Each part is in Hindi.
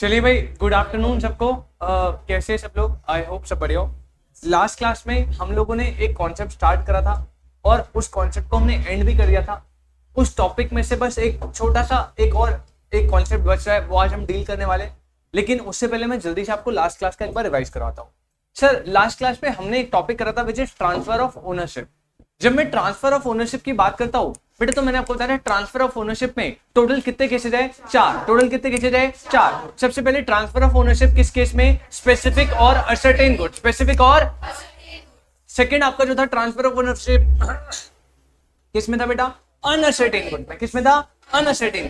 चलिए भाई, गुड आफ्टरनून सबको। कैसे सब लोग? आई होप सब बढ़िया हो। लास्ट क्लास में हम लोगों ने एक कॉन्सेप्ट स्टार्ट करा था और उस कॉन्सेप्ट को हमने एंड भी कर दिया था। उस टॉपिक में से बस एक छोटा सा एक कॉन्सेप्ट बच रहा है, वो आज हम डील करने वाले। लेकिन उससे पहले मैं जल्दी से आपको लास्ट क्लास का एक बार रिवाइज करवाता हूँ। सर, लास्ट क्लास में हमने एक टॉपिक करा था which is transfer of ownership. जब मैं ट्रांसफर ऑफ ओनरशिप की बात करता हूँ बेटा, तो मैंने आपको बताया ट्रांसफर ऑफ ओनरशिप में टोटल कितने केसेज है? 4। टोटल कितने केसेज है? 4। सबसे पहले ट्रांसफर ऑफ ओनरशिप किस केस में? स्पेसिफिक और असर्टेन गुड। स्पेसिफिक और सेकंड आपका जो था ट्रांसफर ऑफ ओनरशिप किस में था बेटा? अनअसर्टेन गुड में। किस में था? अनअसर्टेन।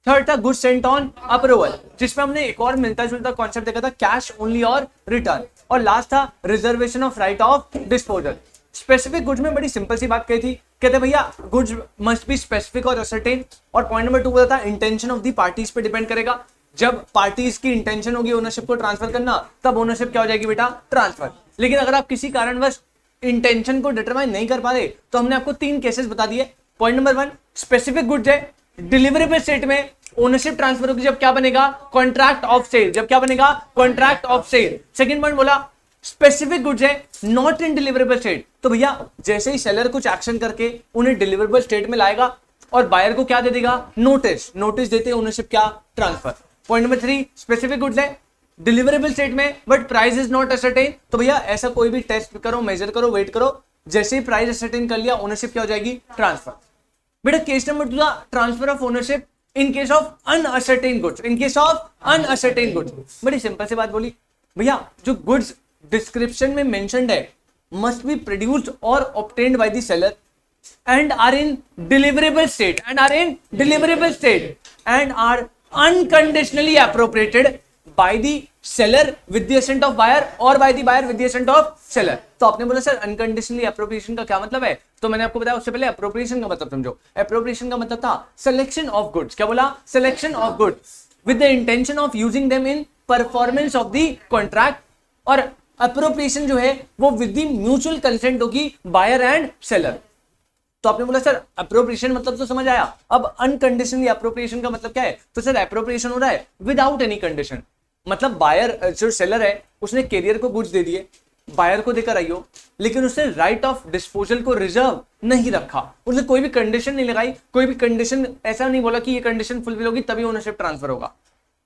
थर्ड था गुड सेंट ऑन अप्रूवल, जिसमें हमने एक और मिलता जुलता कॉन्सेप्ट देखा था, कैश ओनली और रिटर्न। और लास्ट था reservation of right of disposal. Specific goods में बड़ी सिंपल सी बात कही थी, कहते भैया गुड्स मस्ट बी स्पेसिफिक और असर्टेन। और पॉइंट नंबर 2 बोला था इंटेंशन ऑफ दी पार्टीज पे डिपेंड करेगा। जब पार्टीज की इंटेंशन होगी ओनरशिप को ट्रांसफर करना, तब ओनरशिप क्या हो जाएगी बेटा? ट्रांसफर। लेकिन अगर आप किसी कारणवश इंटेंशन को डिटरमाइन नहीं कर पा रहे, तो हमने आपको 3 केसेस बता दिए। पॉइंट नंबर 1, स्पेसिफिक गुड्स है, डिलीवरेबल स्टेट में ओनरशिप ट्रांसफर होगी जब क्या बनेगा? Contract of sale. जब क्या बनेगा? Contract of sale. Second point बोला स्पेसिफिक गुड्स है, नॉट इन डिलीवरेबल स्टेट। तो भैया जैसे ही सेलर कुछ एक्शन करके उन्हें डिलीवरेबल स्टेट में लाएगा और बायर को क्या दे देगा? नोटिस देते ओनरशिप क्या? Transfer. Point number 3, specific goods है डिलीवरेबल स्टेट में but price is not ascertain. तो भैया ऐसा कोई भी टेस्ट करो, मेजर करो, वेट करो, जैसे ही प्राइस असर्टेन कर लिया ओनरशिप क्या हो जाएगी? ट्रांसफर। बेटा case number 2 transfer of ownership in case of uncertain goods. In case of uncertain goods बड़ी सिंपल सी बात बोली भैया, जो गुड्स डिस्क्रिप्शन में मेंशन्ड है मस्ट बी प्रोड्यूस्ड और obtained by the seller and are in deliverable state and are unconditionally appropriated by the seller with the assent of buyer or by the buyer with the assent of seller। तो आपने बोला सर अनकंडीशनली अप्रोप्रिएशन का क्या मतलब है? तो मैंने आपको बताया उससे पहले अप्रोप्रिएशन का मतलब समझो। अप्रोप्रिएशन का मतलब था सिलेक्शन ऑफ गुड्स। क्या बोला? Selection of goods with the intention of using them in performance of the contract। और अप्रोप्रिएशन जो है वो विद द म्यूचुअल कंसेंट होगी बायर एंड सेलर। तो आपने बोला सर अप्रोप्रिएशन मतलब तो समझ आया, अब अनकंडीशनली अप्रोप्रिएशन का मतलब क्या है? तो सर अप्रोप्रिएशन हो रहा है विदाउट एनी कंडीशन। मतलब बायर जो सेलर है उसने कैरियर को गुड्स दे दिए, बायर को देकर आई हो, लेकिन उसने राइट ऑफ डिस्पोजल को रिजर्व नहीं रखा, उसने कोई भी कंडीशन नहीं लगाई, कोई भी कंडीशन ऐसा नहीं बोला कि ये कंडीशन फुलफिल होगी तभी ओनरशिप ट्रांसफर होगा।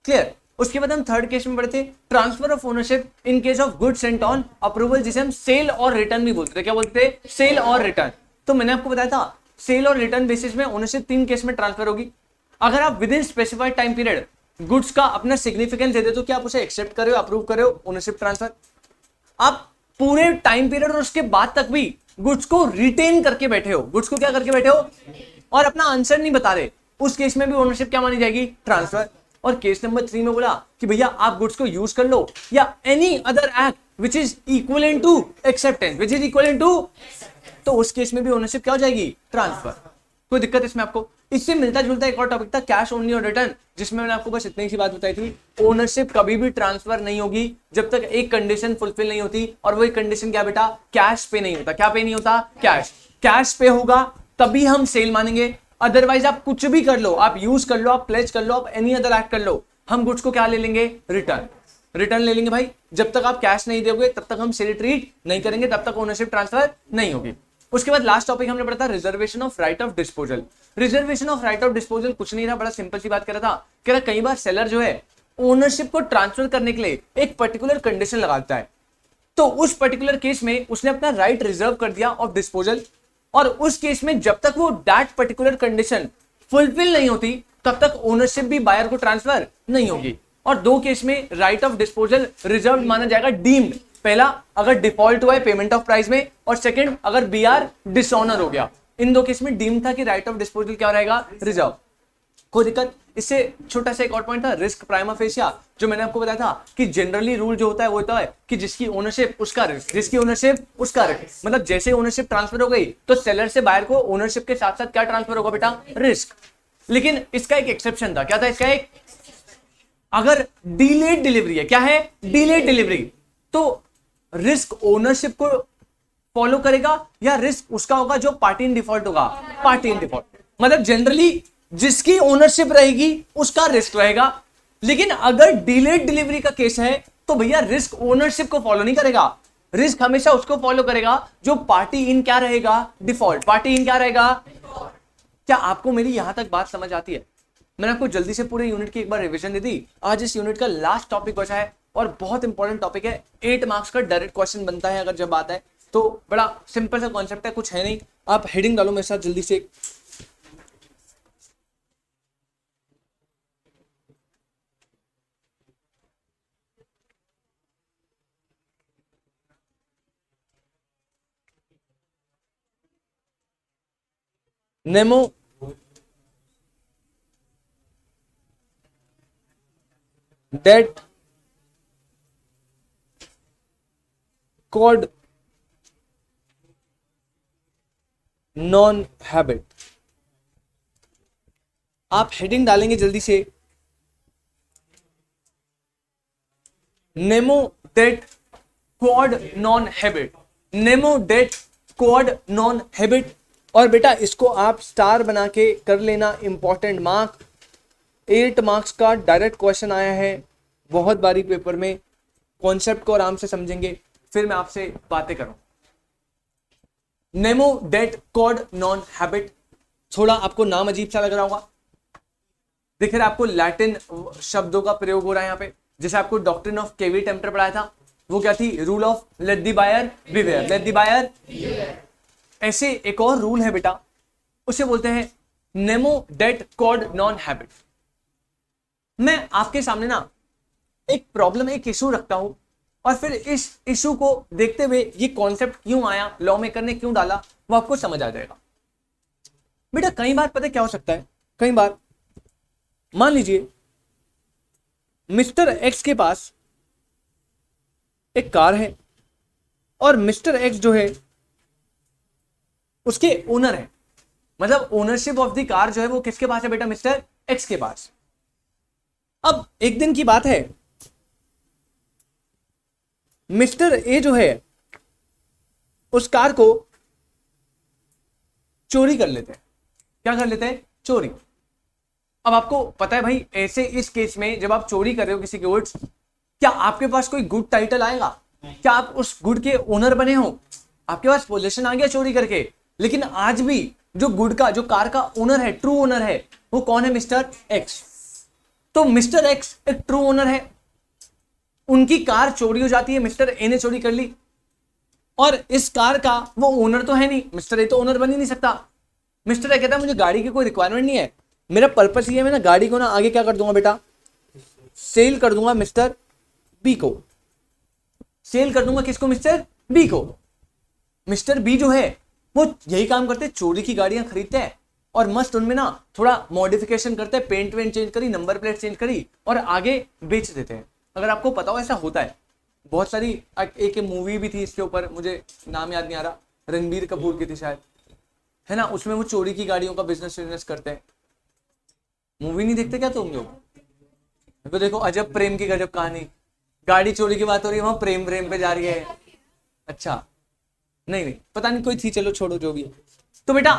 क्लियर? उसके बाद हम थर्ड केस में बढ़ते, transfer of ownership in case of good Saint on approval, जिसे हम सेल और रिटर्न भी बोलते थे। क्या बोलते थे? सेल और रिटर्न। तो मैंने आपको बताया था सेल और रिटर्न बेसिस में ओनरशिप 3 केस में ट्रांसफर होगी। अगर आप with in specified time period goods का अपना सिग्निफिकेंस दे दे तो क्या आप उसे एक्सेप्ट कर रहे हो, अप्रूव कर रहे हो ओनरशिप ट्रांसफर? आप पूरे टाइम पीरियड और उसके बाद तक भी गुड्स को रिटेन करके बैठे हो, गुड्स को क्या करके बैठे हो और अपना आंसर नहीं बता रहे, उस केस में भी ओनरशिप क्या मानी जाएगी? ट्रांसफर। और केस नंबर 3 में बोला कि भैया आप गुड्स को यूज कर लो या any other act which is equivalent to acceptance, which is equivalent to, तो उस केस में भी ओनरशिप क्या हो जाएगी? ट्रांसफर। कोई दिक्कत इसमें आपको? इससे मिलता जुलता एक और टॉपिक था कैश ओनली और रिटर्न, जिसमें मैंने आपको बस इतनी सी बात बताई थी, ओनरशिप कभी भी ट्रांसफर नहीं होगी जब तक एक कंडीशन फुलफिल नहीं होती, और वही कंडीशन क्या बेटा? कैश पे नहीं होता। क्या पे नहीं होता? कैश। कैश पे होगा तभी हम सेल मानेंगे, अदरवाइज आप कुछ भी कर लो, आप यूज कर लो, आप प्लेज कर लो, आप एनी अदर एक्ट कर लो, हम गुड्स को क्या ले लेंगे? रिटर्न। रिटर्न ले लेंगे भाई। जब तक आप कैश नहीं दोगे तब तक हम सेल ट्रीट नहीं करेंगे, तब तक ओनरशिप ट्रांसफर नहीं होगी। उसके बाद लास्ट टॉपिक हमने पढ़ा था reservation of right of disposal. Reservation of right of disposal कुछ नहीं था, बड़ा सिंपल सी बात कर रहा था, कह रहा कई बार सेलर जो है ओनरशिप को ट्रांसफर करने के लिए एक पर्टिकुलर कंडीशन लगाता है, तो उस पर्टिकुलर केस में उसने अपना राइट रिजर्व कर दिया ऑफ डिस्पोजल, और उस केस में जब तक वो दैट पर्टिकुलर कंडीशन फुलफिल नहीं होती तब तक ओनरशिप भी बायर को ट्रांसफर नहीं होगी। और 2 केस में राइट ऑफ डिस्पोजल रिजर्व माना जाएगा डीम्ड। पहला अगर डिफॉल्ट हुआ है पेमेंट ऑफ प्राइस में, और सेकंड अगर बीआर डिसऑनर हो गया। इन 2 केस में डीम्ड था कि राइट ऑफ डिस्पोजल क्या रहेगा? रिजर्व। कोई दिक्कत? इससे छोटा सा एक और पॉइंट था रिस्क प्राइमा फेसिया, जो मैंने आपको बताया था कि जनरली रूल जो होता है वो होता है कि जिसकी ओनरशिप उसका रिस्क, जिसकी ओनरशिप उसका रिस्क। मतलब जैसे ओनरशिप ट्रांसफर हो गई तो सेलर से बायर को ओनरशिप के साथ साथ क्या ट्रांसफर होगा बेटा? रिस्क। लेकिन इसका एक एक्सेप्शन था। क्या था इसका? एक अगर डिलेड डिलीवरी है, क्या है? डिलेड डिलीवरी, तो रिस्क ओनरशिप को फॉलो करेगा या रिस्क उसका होगा जो पार्टी इन डिफॉल्ट होगा? Party in default. मतलब जनरली जिसकी ओनरशिप रहेगी उसका रिस्क रहेगा, लेकिन अगर डिलेड डिलीवरी का केस है तो भैया रिस्क ओनरशिप को फॉलो नहीं करेगा, रिस्क हमेशा उसको फॉलो करेगा जो पार्टी इन क्या रहेगा, डिफॉल्ट। पार्टी इन क्या रहेगा? क्या आपको मेरी यहां तक बात समझ आती है? मैंने आपको जल्दी से पूरे यूनिट की एक बार रिवीजन दे दी। आज इस यूनिट का लास्ट टॉपिक बचा है और बहुत इंपॉर्टेंट टॉपिक है, 8 मार्क्स का डायरेक्ट क्वेश्चन बनता है अगर जब आता है तो। बड़ा सिंपल सा कॉन्सेप्ट है, कुछ है नहीं। आप हेडिंग डालो मेरे साथ जल्दी से। Nemo that called non-habit। आप हेडिंग डालेंगे जल्दी से, nemo dat quod non habet, nemo dat quod non habet. और बेटा इसको आप स्टार बना के कर लेना, इंपॉर्टेंट मार्क। 8 मार्क्स का डायरेक्ट क्वेश्चन आया है बहुत बारी पेपर में। कॉन्सेप्ट को आराम से समझेंगे फिर मैं आपसे बातें करूं। Nemo dat quod non habet, थोड़ा आपको नाम अजीब सा लग रहा होगा, दिख रहा है आपको लैटिन शब्दों का प्रयोग हो रहा है यहाँ पे। जैसे आपको डॉक्ट्रिन ऑफ केवी टेम्पर पढ़ाया था, वो क्या थी? Rule of let the buyer beware, let the buyer. ऐसे एक और रूल है बेटा, उसे बोलते हैं nemo dat quod non habet. मैं आपके सामने ना एक प्रॉब्लम, एक इशू रखता हूं और फिर इस इशू को देखते हुए ये कॉन्सेप्ट क्यों आया, लॉ मेकर ने क्यों डाला, वो आपको समझ आ जाएगा। बेटा कई बार पता क्या हो सकता है, कई बार मान लीजिए मिस्टर एक्स के पास एक कार है और मिस्टर एक्स जो है उसके ओनर है, मतलब ओनरशिप ऑफ द कार जो है वो किसके पास है बेटा? मिस्टर एक्स के पास। अब एक दिन की बात है, मिस्टर ए जो है उस कार को चोरी कर लेते हैं। क्या कर लेते हैं? चोरी। अब आपको पता है भाई, ऐसे इस केस में जब आप चोरी कर रहे हो किसी के गुड्स, क्या आपके पास कोई गुड टाइटल आएगा? क्या आप उस गुड के ओनर बने हो? आपके पास पोजीशन आ गया चोरी करके, लेकिन आज भी जो गुड का, जो कार का ओनर है, ट्रू ओनर है, वो कौन है? Mister x. तो मिस्टर एक्स एक ट्रू ओनर है, उनकी कार चोरी हो जाती है, मिस्टर ए ने चोरी कर ली, और इस कार का वो ओनर तो है नहीं, मिस्टर ए तो ओनर बन ही नहीं सकता। मिस्टर ए कहता है मुझे गाड़ी की कोई रिक्वायरमेंट नहीं है, मेरा पर्पस ये है मैं ना गाड़ी को ना आगे क्या कर दूंगा बेटा? सेल कर दूंगा मिस्टर बी को। सेल कर दूंगा किसको? मिस्टर बी को। मिस्टर बी जो है वो यही काम करते हैं, चोरी की गाड़ियां खरीदते हैं और मस्त उनमें ना थोड़ा मॉडिफिकेशन करते हैं, पेंट वेंट चेंज करी, नंबर प्लेट चेंज करी और आगे बेच देते हैं। अगर आपको पता हो ऐसा होता है, बहुत सारी, एक मूवी भी थी इसके ऊपर, मुझे नाम याद नहीं आ रहा, रणबीर कपूर की थी शायद, है ना, उसमें वो चोरी की गाड़ियों का बिजनेस करते हैं। मूवी नहीं देखते क्या तुम लोग? तो देखो अजब प्रेम की गजब कहानी, गाड़ी चोरी की बात हो रही है, वहां प्रेम प्रेम पे जा रही है। अच्छा नहीं पता नहीं कोई थी, चलो छोड़ो जो भी है। तो बेटा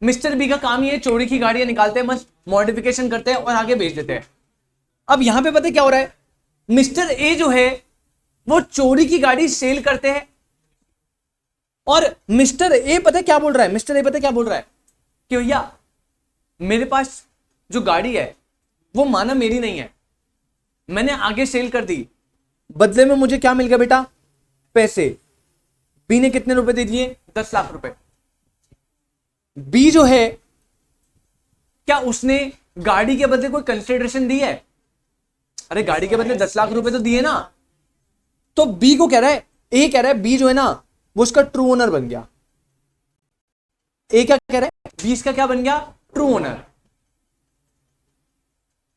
मिस्टर बी का काम ये चोरी की गाड़ियां निकालते हैं, मस्त मॉडिफिकेशन करते हैं और आगे बेच देते हैं। अब यहां पे पता क्या हो रहा है, मिस्टर ए जो है वो चोरी की गाड़ी सेल करते हैं और मिस्टर ए पता क्या बोल रहा है? मिस्टर ए पता क्या बोल रहा है कि भैया मेरे पास जो गाड़ी है वो माना मेरी नहीं है, मैंने आगे सेल कर दी, बदले में मुझे क्या मिल गया बेटा? पैसे। बी ने कितने रुपए दे दिए? 10 लाख रुपए। बी जो है क्या उसने गाड़ी के बदले कोई कंसिडरेशन दी है? अरे गाड़ी के बदले 10 लाख रुपए तो दिए ना। तो बी को कह रहा है, ए कह रहा है बी जो है ना वो उसका ट्रू ओनर बन गया। ए क्या कह रहा है? बी इसका क्या बन गया? True owner.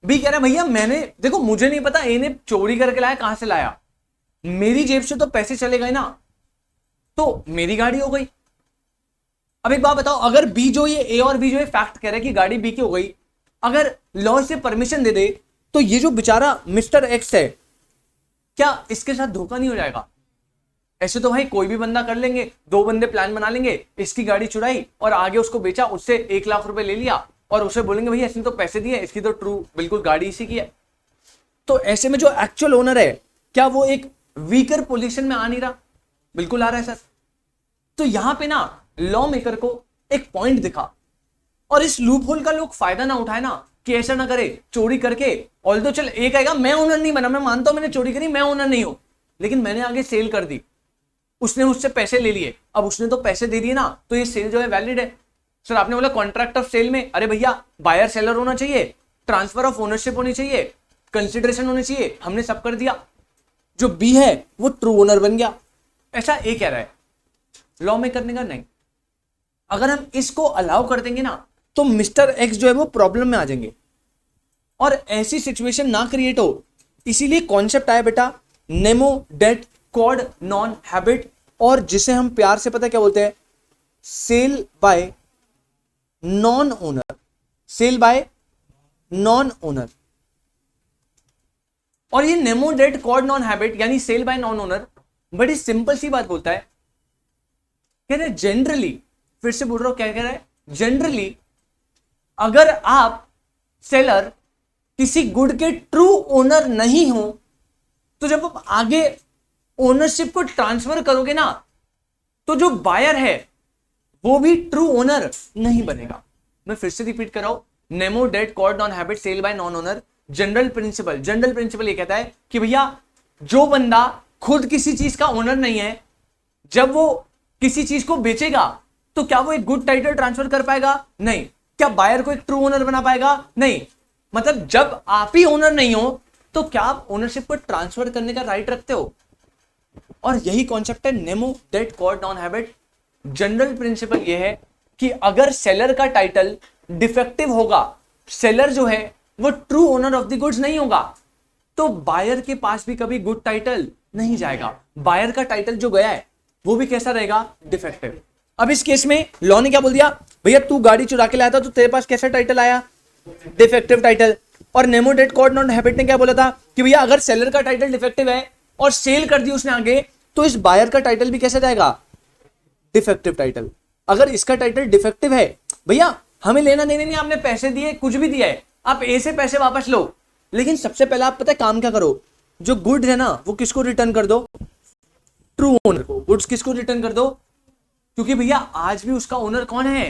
बी कह रहा है भैया मैंने, देखो मुझे नहीं पता ए ने चोरी करके लाया, कहां से लाया, मेरी जेब से तो पैसे चले गए ना, तो मेरी गाड़ी हो गई। अब एक बात बताओ, अगर बी जो ये ए और बी जो ये फैक्ट कह रहे हैं कि गाड़ी बी की हो गई, अगर लॉ से परमिशन दे दे तो ये जो बेचारा मिस्टर एक्स है क्या इसके साथ धोखा नहीं हो जाएगा? ऐसे तो भाई कोई भी बंदा कर लेंगे, 2 बंदे प्लान बना लेंगे, इसकी गाड़ी चुराई और आगे उसको बेचा, उससे 1 लाख रुपए ले लिया और उसे बोलेंगे भैया इसने तो पैसे दिए, इसकी तो ट्रू बिल्कुल गाड़ी इसी की है। तो ऐसे में जो एक्चुअल ओनर है क्या वो एक वीकर पोजीशन में आ नहीं रहा? बिल्कुल आ रहा है सर। तो यहां पे ना लॉ मेकर को एक पॉइंट दिखा और इस लूप होल का लोग फायदा ना उठाए ना, कि ऐसा ना करे चोरी करके। ऑल्दो चल एक आएगा मैं ओनर नहीं बना, मैं मानता हूं मैंने चोरी करी, मैं ओनर नहीं हूं, लेकिन मैंने आगे सेल कर दी, उसने मुझसे पैसे ले लिए, अब उसने तो पैसे दे दिए ना, तो ये सेल जो है वैलिड है। सर आपने बोला कॉन्ट्रैक्ट ऑफ सेल में, अरे भैया बायर सेलर होना चाहिए, ट्रांसफर ऑफ ओनरशिप होनी चाहिए, कंसिडरेशन होनी चाहिए, हमने सब कर दिया, जो बी है वो ट्रू ओनर बन गया। ऐसा ए कह रहा है, लॉ में करने का नहीं। अगर हम इसको अलाउ कर देंगे ना तो मिस्टर एक्स जो है वो प्रॉब्लम में आ जाएंगे और ऐसी सिचुएशन ना क्रिएट हो। इसीलिए कॉन्सेप्ट आया बेटा nemo dat quod non habet, और जिसे हम प्यार से पता क्या बोलते हैं, sale by non owner, sale by non owner. और ये nemo dat quod non habet यानी सेल बाय नॉन ओनर बड़ी सिंपल सी बात बोलता है, कह रहे जनरली, फिर से बोल रहा हूं क्या कह रहा है, जनरली अगर आप सेलर किसी गुड के ट्रू ओनर नहीं हो तो जब आप आगे ओनरशिप को ट्रांसफर करोगे ना तो जो बायर है वो भी ट्रू ओनर नहीं बनेगा। मैं फिर से रिपीट कर रहा हूं, nemo dat quod non habet sale by non owner, general principle ये कहता है कि भैया जो बंदा खुद किसी चीज का ओनर नहीं है, जब वो किसी चीज को बेचेगा तो क्या वो एक गुड टाइटल ट्रांसफर कर पाएगा? नहीं। क्या बायर को एक ट्रू ओनर बना पाएगा? नहीं। मतलब जब आप ही ओनर नहीं हो तो क्या आप ओनरशिप को ट्रांसफर करने का राइट रखते हो? और यही कॉन्सेप्ट है nemo dat quod non habet. General principle ये है कि अगर सेलर का टाइटल डिफेक्टिव होगा, सेलर जो है वो true owner of the goods नहीं होगा, तो बायर के पास भी कभी गुड टाइटल नहीं जाएगा। बायर का टाइटल जो गया है वो भी कैसा रहेगा? डिफेक्टिव। अब इस केस में लॉ ने क्या बोल दिया, भैया तू गाड़ी चुरा के लाया था तो तेरे पास कैसा टाइटल आया? Defective title. और nemo dat quod non habet ने क्या बोला था कि भैया अगर सेलर का टाइटल डिफेक्टिव है और सेल कर दी उसने आगे, तो इस बायर का टाइटल भी कैसा जाएगा? Defective title. अगर इसका टाइटल डिफेक्टिव है, भैया हमें लेना देना नहीं, आपने पैसे दिए, कुछ भी दिया है, आप ए से पैसे वापस लो, लेकिन सबसे पहले आप पता है काम क्या करो, जो गुड है ना वो किसको रिटर्न कर दो? ट्रू ओनर को। गुड्स किसको रिटर्न कर दो? क्योंकि भैया आज भी उसका ओनर कौन है?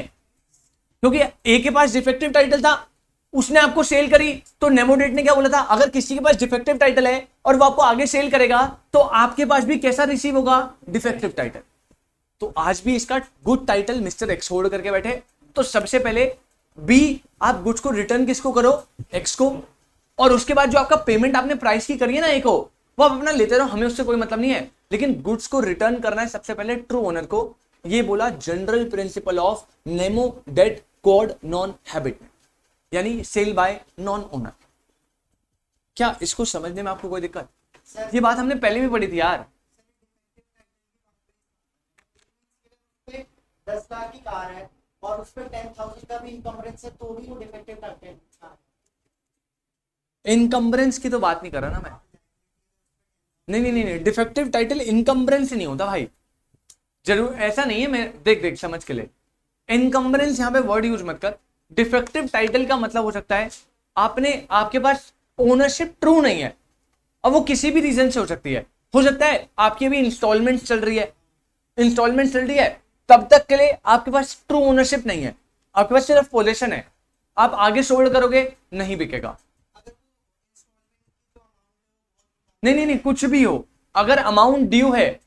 क्योंकि ए के पास डिफेक्टिव टाइटल था, उसने आपको सेल करी, तो नेमोडेट ने क्या बोला था, अगर किसी के पास डिफेक्टिव टाइटल है और वो आपको आगे सेल करेगा तो आपके पास भी कैसा रिसीव होगा? Defective title. तो आज भी इसका good title mister x hold करके बैठे, तो सबसे पहले बी आप गुड्स को रिटर्न किसको करो? एक्स को। और उसके बाद जो आपका पेमेंट आपने प्राइस की करी है ना ए को, वो आप अपना लेते रहो, हमें उससे कोई मतलब नहीं है, लेकिन गुड्स को रिटर्न करना है सबसे पहले ट्रू ओनर को। ये बोला general principle of nemo dat quod non habet, यानी सेल बाय नॉन ओनर। क्या इसको समझने में आपको कोई दिक्कत? ये बात हमने पहले भी पढ़ी थी यार। 10 लाख की कार है और उस पे 10,000 का भी इनकम्बरेंस है, तो भी वो डिफेक्टिव टाइटल है। इनकम्बरेंस की तो बात नहीं कर रहा ना मैं। नहीं, डिफेक्टिव टाइटल इनकम्बरेंस से नहीं होता भाई, जरूर ऐसा नहीं है। मैं देख समझ के लिए, इनकम्बरेंस यहाँ पे वर्ड यूज मत कर। डिफेक्टिव टाइटल का मतलब हो सकता है आपके पास ओनरशिप ट्रू नहीं है, अब वो किसी भी रीजन से हो सकती है। हो सकता है आपकी अभी इंस्टॉलमेंट चल रही है, तब तक के लिए आपके पास ट्रू ओनरशिप नहीं है, आपके पास सिर्फ पोजीशन है, आप आगे सोल्ड करोगे नहीं बिकेगा। नहीं, कुछ भी हो, अगर अमाउंट ड्यू है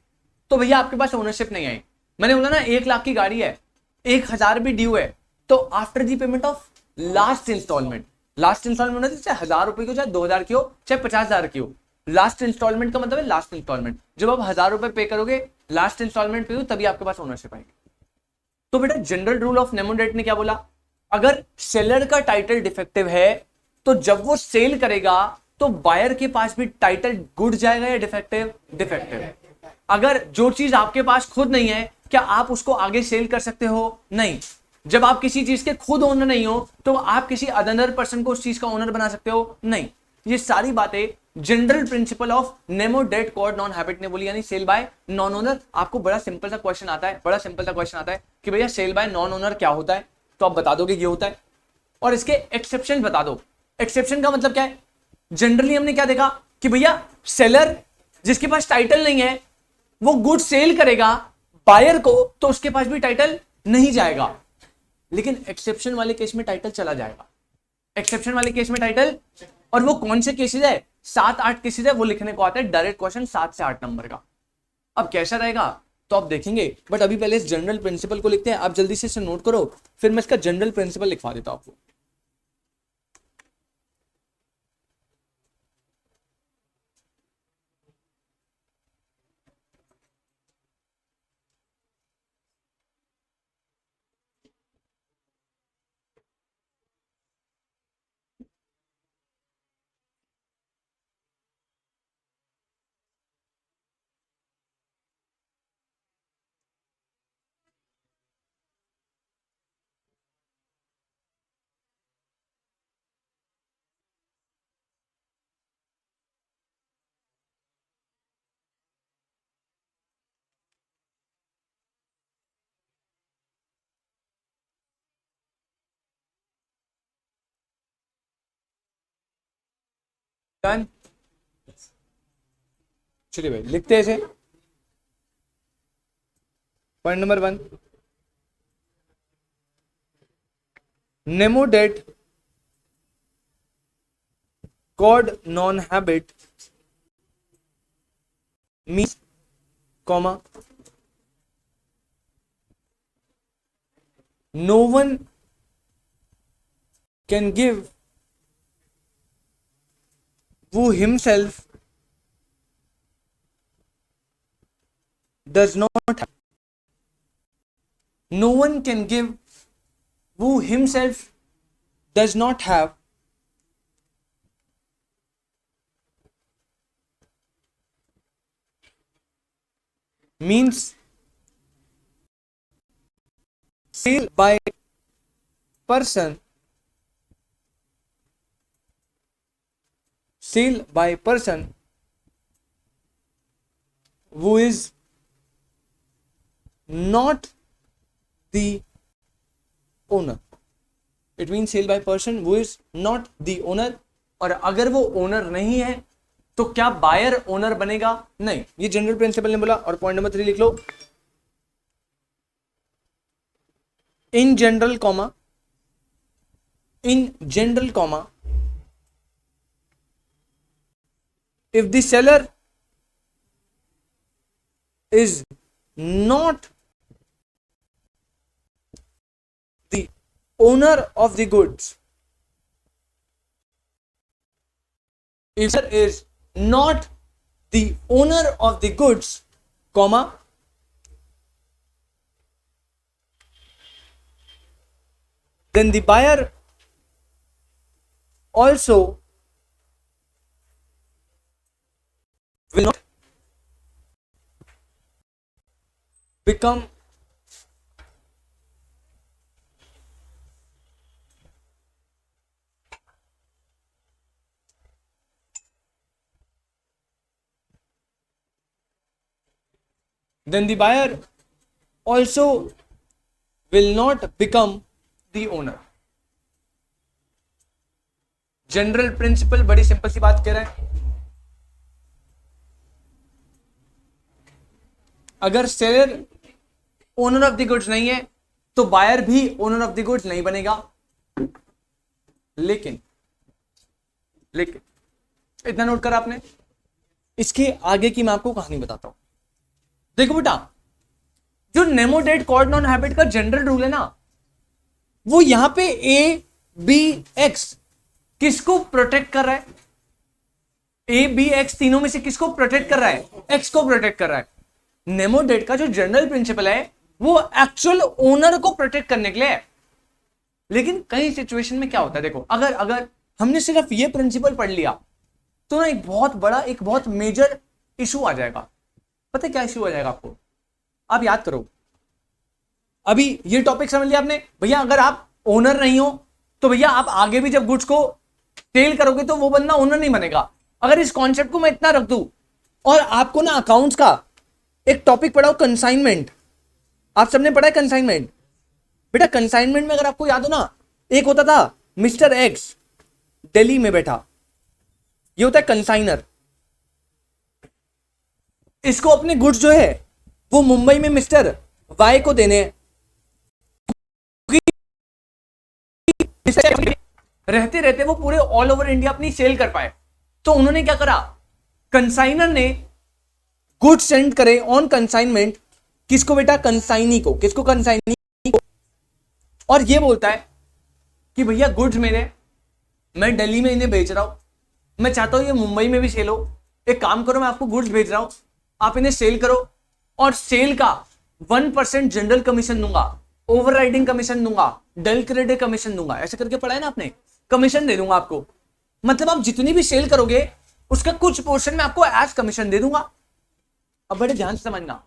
तो भैया आपके पास ओनरशिप नहीं आई। मैंने बोला ना 1 लाख की गाड़ी है, 1,000 भी ड्यू है, तो after the payment of last instalment होती है, चाहे 1,000 रुपए की हो, चाहे 2,000 की हो, चाहे 50,000 की हो। लास्ट इंस्टॉलमेंट का मतलब है लास्ट इंस्टॉलमेंट। जब आप 1,000 रुपए पे करोगे लास्ट इंस्टॉलमेंट पे हो, तभी आपके पास ओनरशिप आएगी। तो बेटा जनरल रूल ऑफ नेमोडेट ने क्या बोला, अगर सेलर का टाइटल डिफेक्टिव है तो जब वो सेल करेगा तो बायर के पास भी टाइटल गुड जाएगा या डिफेक्टिव। अगर जो चीज आपके पास खुद नहीं है, क्या आप उसको आगे सेल कर सकते हो? नहीं। जब आप किसी चीज के खुद ओनर नहीं हो तो आप किसी अदर पर्सन को उस चीज का ओनर बना सकते हो? नहीं। ये सारी बातें general principle of nemo dat quod non habet ने बोली, यानी सेल बाय नॉन ओनर। आपको बड़ा सिंपल सा क्वेश्चन आता है कि भैया सेल बाय नॉन ओनर क्या होता है, तो आप बता दोगे ये होता है, और इसके एक्सेप्शन बता दो। एक्सेप्शन का मतलब क्या है? जनरली हमने क्या देखा कि भैया सेलर जिसके पास टाइटल नहीं है वो गुड सेल करेगा बायर को, तो उसके पास भी टाइटल नहीं जाएगा। लेकिन एक्सेप्शन वाले केस में टाइटल चला जाएगा, एक्सेप्शन वाले केस में टाइटल। और वो कौन से केसेस है, 7-8 केसेस है, वो लिखने को आता है डायरेक्ट क्वेश्चन 7 से 8 नंबर का। अब कैसा रहेगा तो आप देखेंगे, बट अभी पहले इस जनरल प्रिंसिपल को लिखते हैं। आप जल्दी से इसे नोट करो, फिर मैं इसका जनरल प्रिंसिपल लिखवा देता हूं आपको। डन, चलिए भाई लिखते हैं इसे। Point number 1, nemo dat quod non habet means comma no one can give who himself does not have. No one can give who himself does not have means sale by person, sale by person who is not the owner. It means sale by person who is not the owner. और अगर वो ओनर नहीं है तो क्या बायर ओनर बनेगा? नहीं, ये जनरल प्रिंसिपल ने बोला। और पॉइंट नंबर 3 लिख लो, in general comma, in general comma, if the seller is not the owner of the goods, if seller is not the owner of the goods, comma, then the buyer also will not become then the buyer also will not become the owner. General principle बड़ी सिंपल सी बात कह रहा है, अगर seller owner of the goods नहीं है तो बायर भी ओनर ऑफ द गुड्स नहीं बनेगा। लेकिन लेकिन इतना नोट करा आपने, इसके आगे की मैं आपको कहानी बताता हूं। देखो बेटा, जो nemo dat quod non habet का जनरल रूल है ना, वो यहां पे ए बी एक्स किसको प्रोटेक्ट कर रहा है? ए बी एक्स तीनों में से किसको प्रोटेक्ट कर रहा है? एक्स को प्रोटेक्ट कर रहा है। नेमो डेट का जो जनरल प्रिंसिपल है वो एक्चुअल ओनर को प्रोटेक्ट करने के लिए है। लेकिन कई सिचुएशन में क्या होता है, देखो, अगर हमने सिर्फ ये प्रिंसिपल पढ़ लिया तो ना एक बहुत बड़ा, एक बहुत मेजर इशू आ जाएगा। पता है क्या इशू आ जाएगा आपको? आप याद करो, अभी ये टॉपिक समझ लिया आपने भैया, अगर आप ओनर नहीं हो तो भैया आप आगे भी जब गुड्स को सेल करोगे तो वो बंदा ओनर नहीं बनेगा। अगर इस कॉन्सेप्ट को मैं इतना रख दूं, और आपको ना अकाउंट्स का एक टॉपिक पढ़ाओ, कंसाइनमेंट। आप सबने पढ़ा है कंसाइनमेंट? बेटा कंसाइनमेंट में अगर आपको याद हो ना, एक होता था मिस्टर एक्स दिल्ली में बैठा, ये होता है कंसाइनर। इसको अपने गुड्स जो है वो मुंबई में मिस्टर वाई को देने हैं। रहते रहते वो पूरे ऑल ओवर इंडिया अपनी सेल कर पाए, तो उन्होंने क्या करा, कंसाइनर ने गुड्स सेंड करे ऑन कंसाइनमेंट, किसको बेटा, कंसाइनी को। किसको, कंसाइनी को। और ये बोलता है कि भैया गुड्स मेरे, मैं दिल्ली में इन्हें बेच रहा हूं, मैं चाहता हूं ये मुंबई में भी सेल हो। एक काम करो, मैं आपको गुड्स भेज रहा हूं, आप इन्हें सेल करो, और सेल का 1% जनरल कमीशन दूंगा, ओवरराइडिंग कमीशन दूंगा, डल क्रेडिट कमीशन दूंगा। ऐसे करके पढ़ा है ना आपने, कमीशन दे दूंगा आपको। मतलब आप जितनी भी सेल करोगे उसका कुछ पोर्शन में आपको एज कमीशन दे दूंगा। अब बड़े ध्यान से समझना,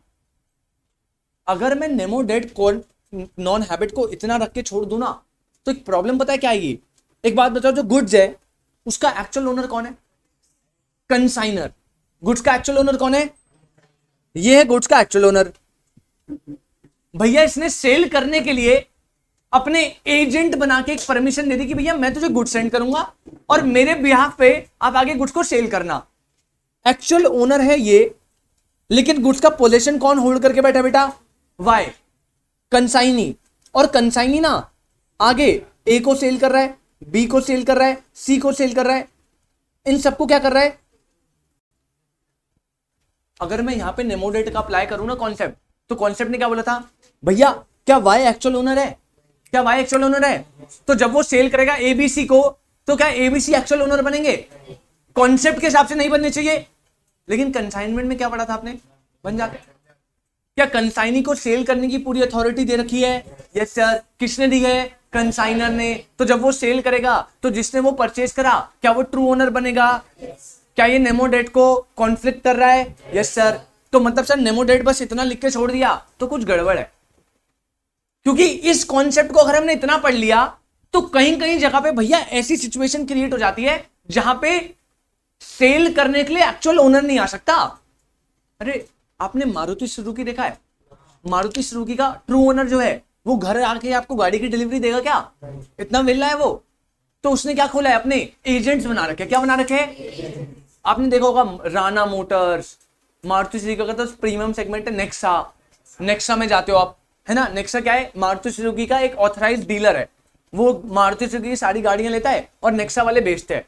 अगर मैं nemo dat quod non habet को इतना रख के छोड़ दूं ना, तो एक प्रॉब्लम पता है क्या आएगी। एक बात बताओ, जो गुड्स है उसका एक्चुअल ओनर कौन है, कंसाइनर। गुड्स का एक्चुअल ओनर कौन है, ये है गुड्स का एक्चुअल ओनर। भैया इसने सेल करने के लिए अपने एजेंट बना के एक परमिशन दे दी कि भैया मैं तुझे गुड्स सेंड करूंगा और मेरे बिहाफ पे आप आगे गुड्स को सेल करना। एक्चुअल ओनर है ये, लेकिन गुड्स का पोजीशन कौन होल्ड करके बैठा बेटा, वाई, कंसाइनी। और कंसाइनी ना आगे ए को सेल कर रहा है, बी को सेल कर रहा है, सी को सेल कर रहा है, इन सबको क्या कर रहा है। अगर मैं यहां पे नेमोडेट का अप्लाई करूं ना कॉन्सेप्ट, तो कॉन्सेप्ट ने क्या बोला था, भैया क्या वाई एक्चुअल ओनर है, क्या वाई एक्चुअल ओनर है। तो जब वो सेल करेगा एबीसी को, तो क्या एबीसी एक्चुअल ओनर बनेंगे, कॉन्सेप्ट के हिसाब से नहीं बनने चाहिए। लेकिन कंसाइनमेंट में क्या पढ़ा था आपने, बन जाते। क्या कंसाइनी को सेल करने की पूरी अथॉरिटी दे रखी है, यस सर। किसने दी है, कंसाइनर ने। तो जब वो सेल करेगा तो जिसने वो परचेज करा, क्या वो ट्रू ओनर बनेगा। क्या ये नेमोडेट को कॉन्फ्लिक्ट कर रहा है, यस सर। तो मतलब सर नेमोडेट बस इतना लिख के छोड़ दिया तो कुछ गड़बड़ है, क्योंकि इस कॉन्सेप्ट को अगर हमने इतना पढ़ लिया तो कहीं कहीं जगह पे भैया ऐसी सिचुएशन क्रिएट हो जाती है जहां पे सेल करने के लिए एक्चुअल ओनर नहीं आ सकता। अरे आपने मारुति सुजुकी देखा है, मारुति सुजुकी का ट्रू ओनर जो है वो घर आके आपको गाड़ी की डिलीवरी देगा क्या, इतना वेला है वो। तो उसने क्या खोला है, अपने एजेंट्स बना रखे। क्या बना रखे, आपने देखा होगा राणा मोटर्स, मारुति सुजुकी का तो प्रीमियम सेगमेंट है नेक्सा, नेक्सा में जाते हो आप, है ना। नेक्सा क्या है, मारुति सुजुकी का एक ऑथराइज्ड डीलर है, वो मारुति सुजुकी की सारी गाड़ियां लेता है और नेक्सा वाले बेचते हैं।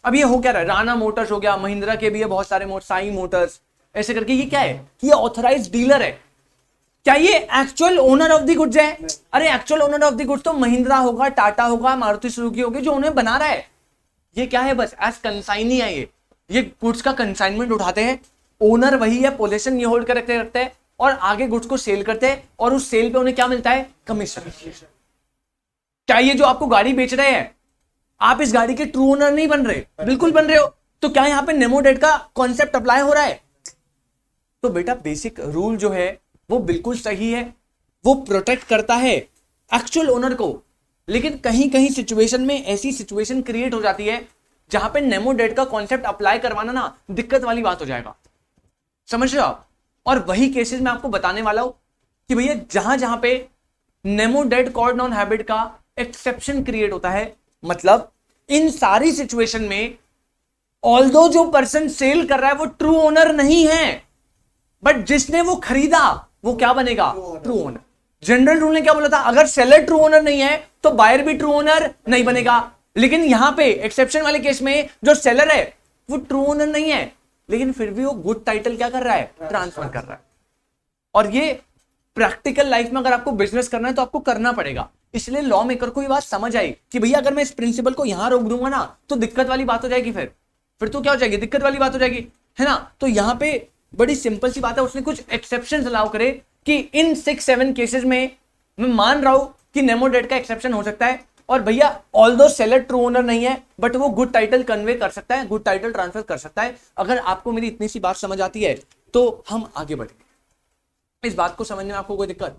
अब ये हो क्या रहा है, राणा मोटर्स हो गया, महिंद्रा के भी है बहुत सारे, साई मोटर्स, ऐसे करके ये क्या है, ये ऑथराइज्ड डीलर है। क्या ये actual owner of the goods है, अरे actual owner of the goods तो महिंद्रा होगा, टाटा होगा, मारुति सुजुकी होगी, जो उन्हें बना रहा है। ये क्या है, बस एज कंसाइनी है, ये गुड्स का कंसाइनमेंट उठाते हैं, ओनर वही है, पोजीशन ये होल्ड कर रखते हैं और आगे गुड्स को सेल करते हैं, और उस सेल पे उन्हें क्या मिलता है, कमीशन। क्या ये जो आपको गाड़ी बेच रहे हैं, आप इस गाड़ी के ट्रू ओनर नहीं बन रहे, बिल्कुल बन रहे हो। तो क्या यहां पे नेमोडेट का कॉन्सेप्ट अप्लाई हो रहा है। तो बेटा बेसिक रूल जो है वो बिल्कुल सही है, वो प्रोटेक्ट करता है एक्चुअल ओनर को। लेकिन कहीं कहीं सिचुएशन में ऐसी सिचुएशन क्रिएट हो जाती है जहां पे नेमोडेट का कॉन्सेप्ट अप्लाई करवाना ना दिक्कत वाली बात हो जाएगा, समझ रहे हो आप। और वही केसेस मैं आपको बताने वाला हूं कि भैया जहां जहां पे नेमोडेट कॉर्ड नॉन हैबिट का एक्सेप्शन क्रिएट होता है, मतलब इन सारी सिचुएशन में ऑल्दो जो पर्सन सेल कर रहा है वो ट्रू ओनर नहीं है, बट जिसने वो खरीदा वो क्या बनेगा, ट्रू ओनर। जनरल रूल ने क्या बोला था, अगर सेलर ट्रू ओनर नहीं है तो बायर भी ट्रू ओनर नहीं बनेगा। लेकिन यहां पे एक्सेप्शन वाले केस में जो सेलर है वो ट्रू ओनर नहीं है, लेकिन फिर भी वो गुड टाइटल क्या कर रहा है, ट्रांसफर कर रहा है। और ये प्रैक्टिकल लाइफ में अगर आपको बिजनेस करना है तो आपको करना पड़ेगा। इसलिए लॉ मेकर को ये बात समझ आई कि भैया अगर मैं इस प्रिंसिपल को यहां रोक दूंगा ना तो दिक्कत वाली बात हो जाएगी, फिर तो क्या हो जाएगी, दिक्कत वाली बात हो जाएगी, है ना। तो यहां पे बड़ी सिंपल सी बात है, उसने कुछ एक्सेप्शंस अलाउ करे कि इन 6-7 केसेस में मैं मान रहा हूं कि नेमोडेट का एक्सेप्शन हो सकता है। और भैया ऑल्दो सेलर ट्रू ओनर नहीं है बट वो गुड टाइटल कन्वे कर सकता है, गुड टाइटल ट्रांसफर कर सकता है। अगर आपको मेरी इतनी सी बात समझ आती है तो हम आगे बढ़ेंगे। इस बात को समझने में आपको कोई दिक्कत,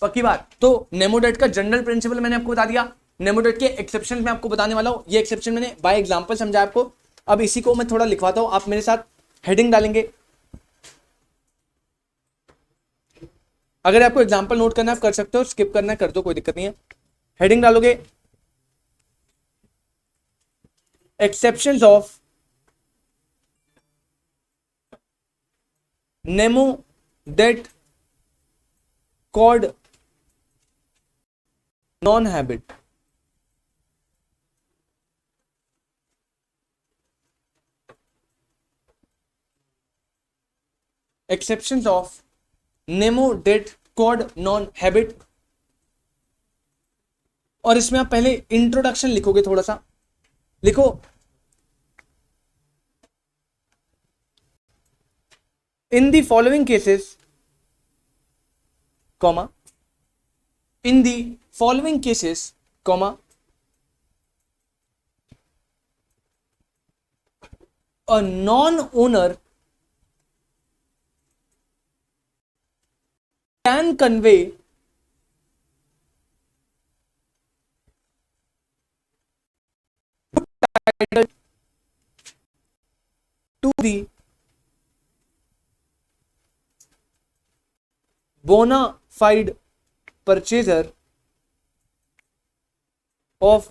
पक्की बात। तो नेमोडेट का जनरल प्रिंसिपल मैंने आपको बता दिया, नेमोडेट के एक्सेप्शन में आपको बताने वाला हूं। ये एक्सेप्शन मैंने बाय एग्जांपल समझा आपको। अब इसी को मैं थोड़ा लिखवाता हूं, आप मेरे साथ हेडिंग डालेंगे। अगर आपको एग्जांपल नोट करना है आप कर सकते हो, स्किप करना है कर दो, कोई दिक्कत नहीं है। हेडिंग डालोगे exceptions of nemo dat quod non habet, exceptions of nemo dat quod non habet. और इसमें आप पहले इंट्रोडक्शन लिखोगे, थोड़ा सा लिखो। In the following cases comma, in the following cases comma, a non owner can convey title to the bona fide purchaser of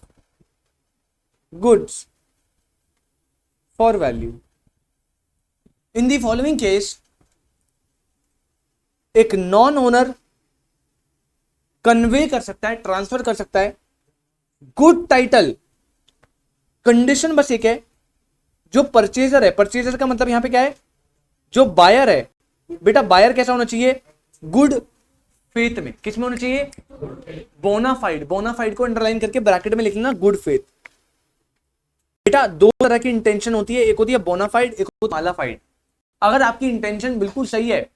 goods for value. In the following case, एक नॉन ओनर कन्वे कर सकता है, ट्रांसफर कर सकता है गुड टाइटल। कंडीशन बस एक है, जो परचेजर है, परचेजर का मतलब यहां पे क्या है, जो बायर है, बेटा बायर कैसा होना चाहिए, गुड फेथ में। किस में होना चाहिए, बोनाफाइड। बोनाफाइड को अंडरलाइन करके ब्रैकेट में लिख लेना गुड फेथ। बेटा दो तरह की इंटेंशन होती है, एक होती है बोनाफाइड, एक होती है मालाफाइड। अगर आपकी इंटेंशन बिल्कुल सही है,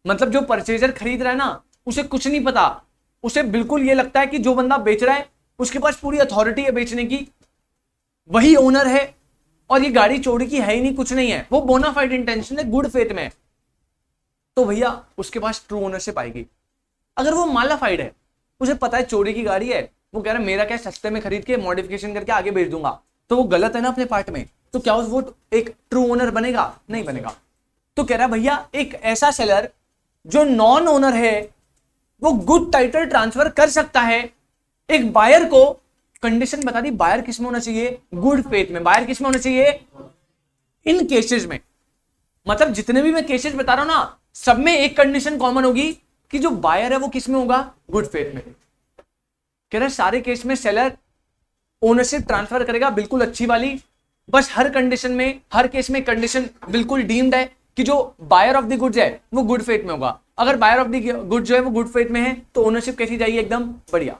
मतलब जो परचेजर खरीद रहा है ना, उसे कुछ नहीं पता, उसे बिल्कुल ये लगता है कि जो बंदा बेच रहा है उसके पास पूरी अथॉरिटी है बेचने की, वही ओनर है और ये गाड़ी चोरी की है ही नहीं, कुछ नहीं है, वो बोनाफाइड इंटेंशन है, गुड फेथ में, तो भैया उसके पास ट्रू ओनरशिप आएगी। अगर वो मालाफाइड है, उसे पता है चोरी की गाड़ी है, वो कह रहा है मेरा क्या सस्ते में खरीद के मॉडिफिकेशन करके आगे बेच दूंगा, तो वो गलत है ना अपने पार्ट में, तो क्या वो एक ट्रू ओनर बनेगा, नहीं बनेगा। तो कह रहा है भैया एक ऐसा सेलर जो नॉन ओनर है वो गुड टाइटल ट्रांसफर कर सकता है एक बायर को। कंडीशन बता दी, बायर किस में होना चाहिए, गुड फेथ में। बायर किस में होना चाहिए, इन केसेस में। मतलब जितने भी मैं केसेस बता रहा हूं ना, सब में एक कंडीशन कॉमन होगी कि जो बायर है वो किस में होगा, गुड फेथ में। कह रहे सारे केस में सेलर ओनरशिप ट्रांसफर करेगा, बिल्कुल अच्छी वाली। बस हर कंडीशन में, हर केस में कंडीशन बिल्कुल डीम्ड है कि जो बायर ऑफ द गुड्स है वो गुड फेथ में होगा। अगर बायर ऑफ द गुड्स जो है वो गुड फेथ में है तो ओनरशिप कैसी जाएगी, एकदम बढ़िया।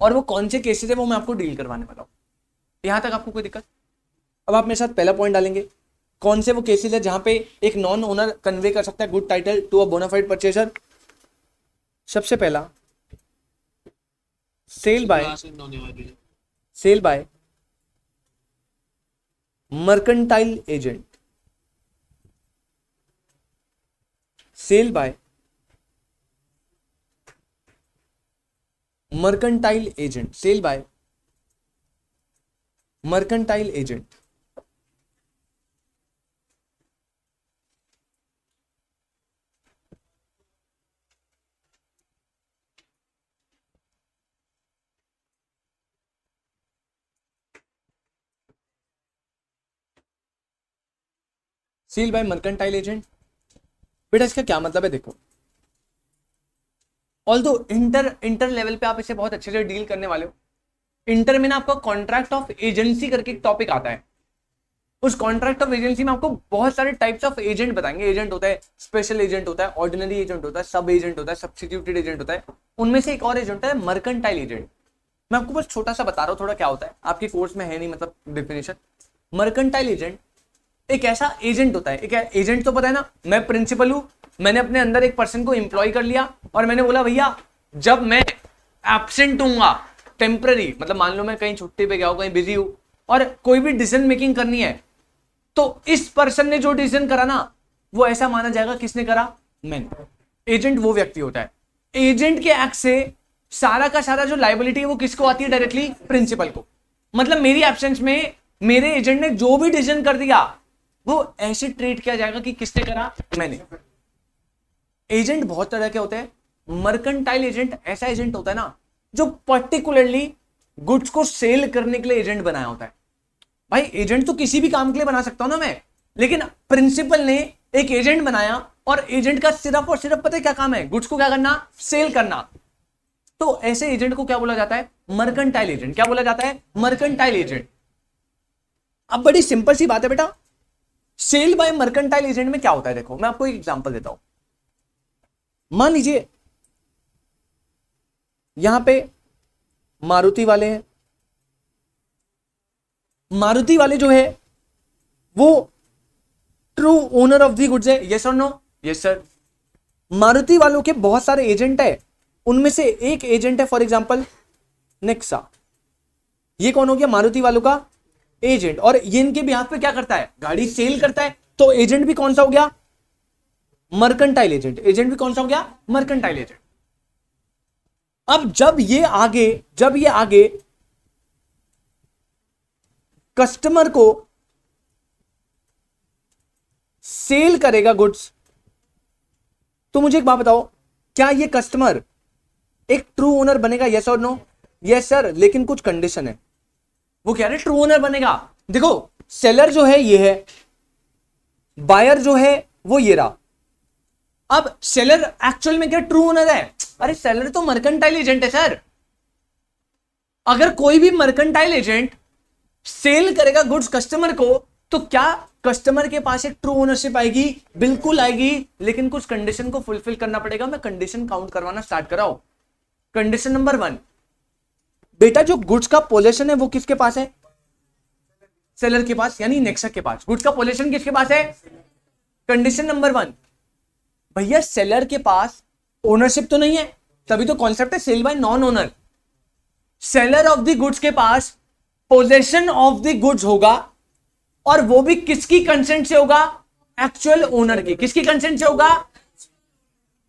और वो कौन से केसेस है वो मैं आपको डील करवाने वाला हूं। यहां तक आपको कोई दिक्कत? अब आप मेरे साथ पहला पॉइंट डालेंगे, कौन से वो केसेस है जहां पे एक नॉन ओनर कन्वे कर सकता है good title to a bona fide purchaser. सबसे पहला, sale by mercantile agent. Sale by mercantile agent, sale by mercantile agent. Sale by mercantile agent, बेटा इसका क्या मतलब है, देखो ऑल्दो इंटर लेवल पे आप इसे बहुत अच्छे से डील करने वाले हो। इंटर में ना आपको कॉन्ट्रैक्ट ऑफ एजेंसी करके एक टॉपिक आता है। उस कॉन्ट्रैक्ट ऑफ एजेंसी में आपको बहुत सारे टाइप्स ऑफ एजेंट बताएंगे। एजेंट होता है, स्पेशल एजेंट होता है, ऑर्डिनरी एजेंट होता है, सब एजेंट होता है, सब्स्टिट्यूटेड एजेंट होता है। उनमें से एक और एजेंट है मर्केंटाइल एजेंट। मैं आपको बस छोटा सा बता रहा हूँ थोड़ा क्या होता है, आपके कोर्स में है नहीं मतलब डेफिनेशन। मर्केंटाइल एजेंट एक ऐसा एजेंट होता है, एक एजेंट तो पता है ना, मैं प्रिंसिपल हूं, मैंने अपने अंदर एक पर्सन को एम्प्लॉय कर लिया और मैंने बोला भैया जब मैं एब्सेंट हूंगा टेम्पररी, मतलब मान लो मैं कहीं छुट्टी पे गया हूं, कहीं बिजी हूं और कोई भी डिसीजन मेकिंग करनी है, तो इस पर्सन ने जो डिसीजन करा ना वो ऐसा माना जाएगा किसने करा, मैंने। एजेंट वो व्यक्ति होता है। एजेंट के एक्ट से सारा का सारा जो लायबिलिटी है वो किसको आती है, डायरेक्टली प्रिंसिपल को। मतलब मेरी एब्सेंस में मेरे एजेंट ने जो भी डिसीजन कर दिया वो ऐसे ट्रीट किया जाएगा कि किसने करा, मैंने। एजेंट बहुत तरह के होते हैं। मर्केंटाइल एजेंट ऐसा एजेंट होता है ना जो पर्टिकुलरली गुड्स को सेल करने के लिए एजेंट बनाया होता है। भाई एजेंट तो किसी भी काम के लिए बना सकता हूं ना मैं, लेकिन प्रिंसिपल ने एक एजेंट बनाया और एजेंट का सिर्फ और सिर्फ पता है क्या काम है, गुड्स को क्या करना, सेल करना। तो ऐसे एजेंट को क्या बोला जाता है, मर्केंटाइल एजेंट। क्या बोला जाता है, मर्केंटाइल एजेंट। अब बड़ी सिंपल सी बात है बेटा, सेल बाय मर्केंटाइल एजेंट में क्या होता है, देखो मैं आपको एक एग्जांपल देता हूं। मान लीजिए यहां पे मारुति वाले हैं, मारुति वाले जो है वो true owner of the goods है, यस और नो, यस सर। मारुति वालों के बहुत सारे एजेंट है, उनमें से एक एजेंट है फॉर एग्जांपल नेक्सा। ये कौन हो गया, मारुति वालों का एजेंट, और ये इनके बिहाफ पे क्या करता है, गाड़ी सेल करता है। तो एजेंट भी कौन सा हो गया, मर्केंटाइल एजेंट। एजेंट भी कौन सा हो गया, मर्केंटाइल एजेंट। अब जब ये आगे कस्टमर को सेल करेगा गुड्स, तो मुझे एक बात बताओ, क्या ये कस्टमर एक ट्रू ओनर बनेगा, यस और नो, यस सर। लेकिन कुछ कंडीशन है, वो कह रहे ट्रू ओनर बनेगा। देखो सेलर जो है ये है, बायर जो है वो ये रहा। अब सेलर एक्चुअल में क्या ट्रू ओनर है, अरे सेलर तो मर्केंटाइल एजेंट है सर। अगर कोई भी मर्केंटाइल एजेंट सेल करेगा गुड्स कस्टमर को, तो क्या कस्टमर के पास एक ट्रू ओनरशिप आएगी, बिल्कुल आएगी, लेकिन कुछ कंडीशन को फुलफिल करना पड़ेगा। मैं कंडीशन काउंट करवाना स्टार्ट कराओ। कंडीशन नंबर 1, बेटा जो गुड्स का पोजेशन है वो किसके पास है, सेलर के पास, यानी नेक्सा के पास। गुड्स का पोजेशन किसके पास है। कंडीशन नंबर 1, भैया सेलर के पास ओनरशिप तो नहीं है, तभी तो कॉन्सेप्ट है sale by non owner. Seller of the goods के पास पोजेशन ऑफ द गुड्स होगा, और वो भी किसकी कंसेंट से होगा, एक्चुअल ओनर की। किसकी कंसेंट से होगा,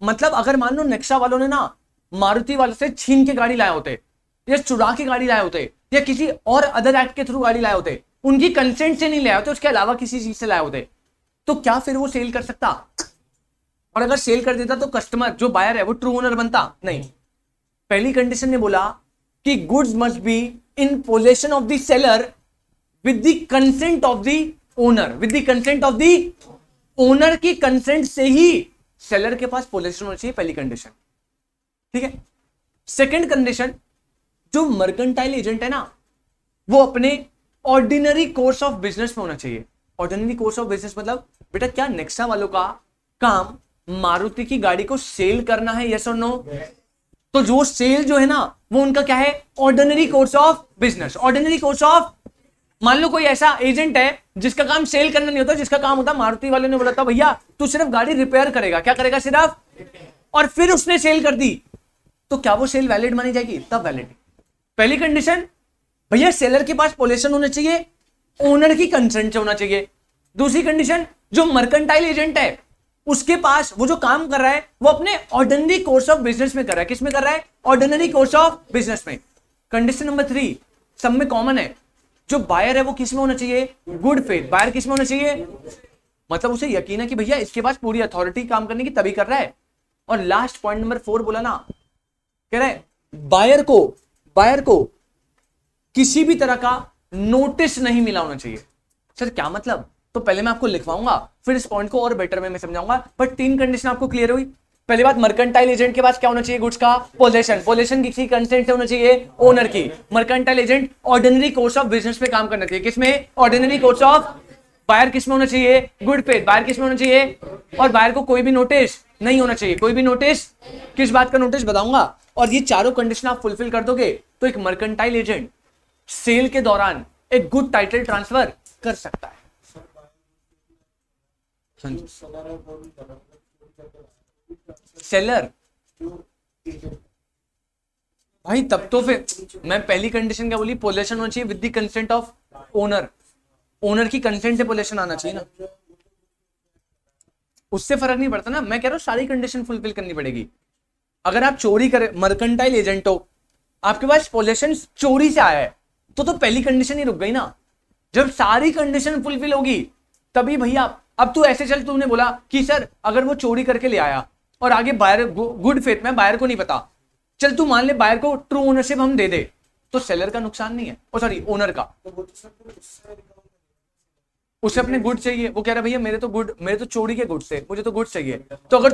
मतलब अगर मान लो नेक्सा वालों ने ना मारुति वालों से छीन के गाड़ी लाए होते, या चुरा के गाड़ी लाए होते, या किसी और अदर एक्ट के थ्रू गाड़ी लाए होते, उनकी कंसेंट से नहीं लाए होते, उसके अलावा किसी चीज से लाए होते, तो क्या फिर वो सेल कर सकता। और अगर सेल कर देता तो कस्टमर जो बायर है वो ट्रू ओनर बनता, नहीं। पहली कंडीशन ने बोला कि goods must be in possession of the seller with the consent of the owner. With the consent of the owner की कंसेंट से ही सेलर के पास पोजेशन होना चाहिए, पहली कंडीशन, ठीक है। सेकंड कंडीशन, जो मर्केंटाइल एजेंट है ना वो अपने ऑर्डिनरी कोर्स ऑफ बिजनेस में होना चाहिए। ऑर्डिनरी कोर्स ऑफ बिजनेस मतलब बेटा क्या नेक्सा वालों का काम मारुति की गाड़ी को सेल करना है, यस और नो। तो जो सेल जो है ना वो उनका क्या है, ordinary course of business. Ordinary course of, मान लो कोई ऐसा एजेंट है जिसका काम सेल करना नहीं होता, जिसका काम होता, मारुति वाले ने बोला था भैया तू सिर्फ गाड़ी रिपेयर करेगा, क्या करेगा सिर्फ, और फिर उसने सेल कर दी, तो क्या वो सेल वैलिड मानी जाएगी, तब वैलिड। पहली कंडीशन, भैया सेलर के पास पोजेशन होना चाहिए, ओनर की कंसेंट से होना चाहिए। दूसरी कंडीशन, जो मर्केंटाइल एजेंट है उसके पास वो जो काम कर रहा है वो अपने ऑर्डिनरी कोर्स ऑफ बिजनेस में कर रहा है। किस में कर रहा है, ऑर्डिनरी कोर्स ऑफ बिजनेस में। कंडीशन नंबर 3 सब में कॉमन है, जो बायर है वो किस में होना चाहिए, गुड फेथ। बायर किस में होना चाहिए, मतलब उसे यकीन है कि भैया इसके पास पूरी अथॉरिटी काम करने की, तभी कर रहा है। और लास्ट पॉइंट नंबर 4 बोला ना, कह रहा है बायर को किसी भी तरह का नोटिस नहीं मिला होना चाहिए। सर क्या मतलब, तो पहले मैं आपको लिखवाऊंगा फिर इस पॉइंट को और बेटर में मैं समझाऊंगा, बट 3 कंडीशन आपको क्लियर हुई। पहली बात, मर्केंटाइल एजेंट के पास क्या होना चाहिए, गुड्स का पोजेशन। पोजेशन किसी कंसेंट से होना चाहिए, ओनर की। Mercantile agent ordinary course of business में काम करना चाहिए, किसमें, ऑर्डिनरी कोर्स ऑफ। बायर किस में होना चाहिए, गुड फेथ। बायर किस में होना चाहिए, और बायर को कोई भी नोटिस नहीं होना चाहिए। कोई भी नोटिस, किस बात का नोटिस बताऊंगा। और ये चारों कंडीशन आप फुलफिल कर दोगे तो एक मर्केंटाइल एजेंट सेल के दौरान एक गुड टाइटल ट्रांसफर कर सकता है। सेलर भाई, तब तो फिर मैं पहली कंडीशन क्या बोली, पोजेशन होना चाहिए with the consent of owner. Owner की कंसेंट से पोजेशन आना चाहिए ना, उससे फर्क नहीं पड़ता ना। मैं कह रहा हूं सारी कंडीशन फुलफिल करनी पड़ेगी। अगर आप चोरी करे, मर्केंटाइल एजेंट हो, आपके पास पोजेशन चोरी से आया है, तो पहली कंडीशन ही रुक गई ना। जब सारी कंडीशन फुलफिल होगी तभी भैया। अब तू ऐसे चल, तूने बोला कि सर अगर वो चोरी करके ले आया और आगे बायर गुड फेथ में, बायर को नहीं पता, चल तू मान ले बायर को ट्रू ओनरशिप हम दे दे, तो सेलर का नुकसान नहीं है, ओ सॉरी ओनर का। उसे अपने गुड चाहिए, वो कह रहा है भैया मेरे तो चोरी के गुड्स है, मुझे तो गुड्स चाहिए। तो अगर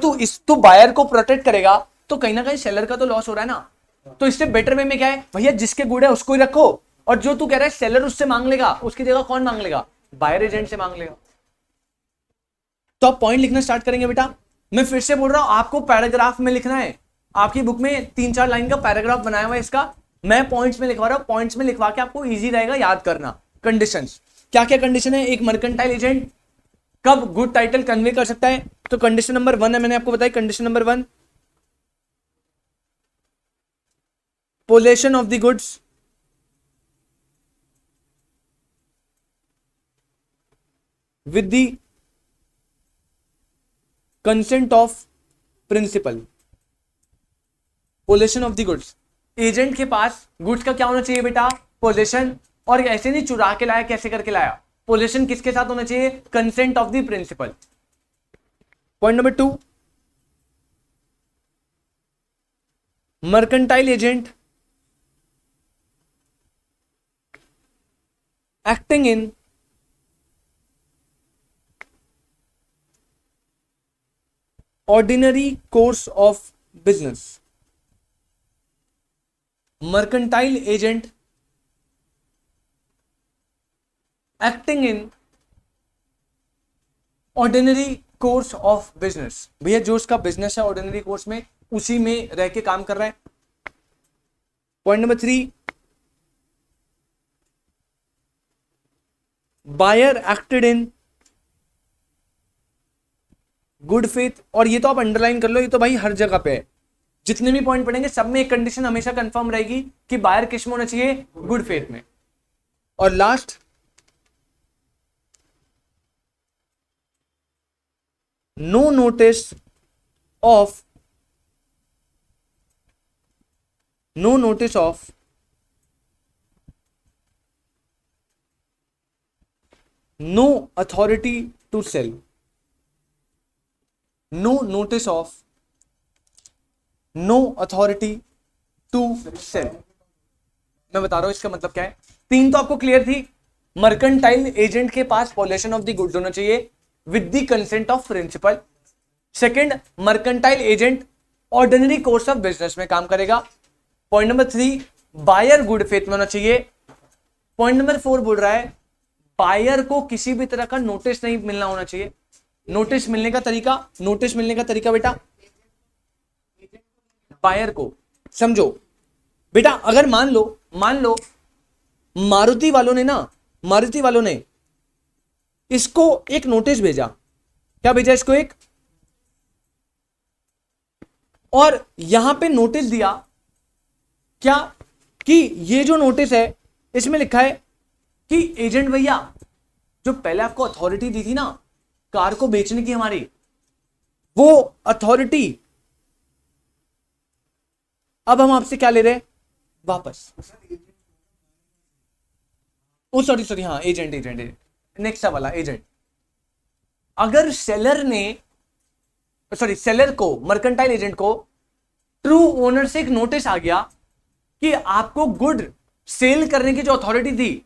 तू बायर को प्रोटेक्ट करेगा तो कहीं ना कहीं सेलर का तो लॉस हो रहा है ना। तो इससे बेटर वे में क्या है भैया, जिसके गुड है उसको ही रखो, और जो तू कह रहा है सेलर उससे मांग लेगा, उसकी जगह कौन मांग लेगा, बायर एजेंट से मांग लेगा। तो आप पॉइंट लिखना स्टार्ट करेंगे बेटा। मैं फिर से बोल रहा हूं, आपको पैराग्राफ में लिखना है। आपकी बुक में 3-4 लाइन का पैराग्राफ बनाया हुआ है इसका, मैं पॉइंट्स में लिखवा रहा हूं। पॉइंट्स में लिखवा के आपको इजी रहेगा याद करना। कंडीशंस क्या क्या कंडीशन है, एक मर्केंटाइल एजेंट कब गुड टाइटल कन्वे कर सकता है। तो कंडीशन नंबर 1 है, मैंने आपको बताया condition number 1, possession of the goods with the consent of principal. Possession of the goods, agent के पास गुड्स का क्या होना चाहिए बेटा, पोजेशन। और ऐसे नहीं चुरा के लाया, कैसे करके लाया, पोजेशन किसके साथ होना चाहिए, consent of the principal. Point number 2, mercantile agent acting in ordinary course of business. Mercantile agent acting in ordinary course of business. भैया जो उसका बिजनेस है ऑर्डिनरी कोर्स में, उसी में रह के काम कर रहा है। Point number 3, buyer acted in good faith. और ये तो आप अंडरलाइन कर लो, ये तो भाई हर जगह पे है, जितने भी पॉइंट पढ़ेंगे सब में एक कंडीशन हमेशा कंफर्म रहेगी कि बायर किस में होना चाहिए, गुड फेथ में। और last, no notice of no authority to sell. No notice of no authority to sell. मैं बता रहा हूं इसका मतलब क्या है। 3 तो आपको क्लियर थी, मर्केंटाइल एजेंट के पास पोजेशन ऑफ द गुड्स होना चाहिए with the consent of principal. Second, mercantile agent ordinary course of business में काम करेगा। Point number 3, buyer good faith में होना चाहिए। पॉइंट नंबर 4 बोल रहा है बायर को किसी भी तरह का नोटिस नहीं मिलना होना चाहिए। नोटिस मिलने का तरीका बेटा, बायर को समझो बेटा। अगर मान लो मारुति वालों ने इसको एक नोटिस भेजा, क्या भेजा इसको एक, और यहां पे नोटिस दिया क्या कि ये जो नोटिस है इसमें लिखा है कि एजेंट भैया जो पहले आपको अथॉरिटी दी थी ना कार को बेचने की हमारी, वो अथॉरिटी अब हम आपसे क्या ले रहे हैं वापस। ओ सॉरी हाँ, एजेंट नेक्स्ट वाला एजेंट। अगर सेलर को, मर्केंटाइल एजेंट को ट्रू ओनर से एक नोटिस आ गया कि आपको गुड सेल करने की जो अथॉरिटी थी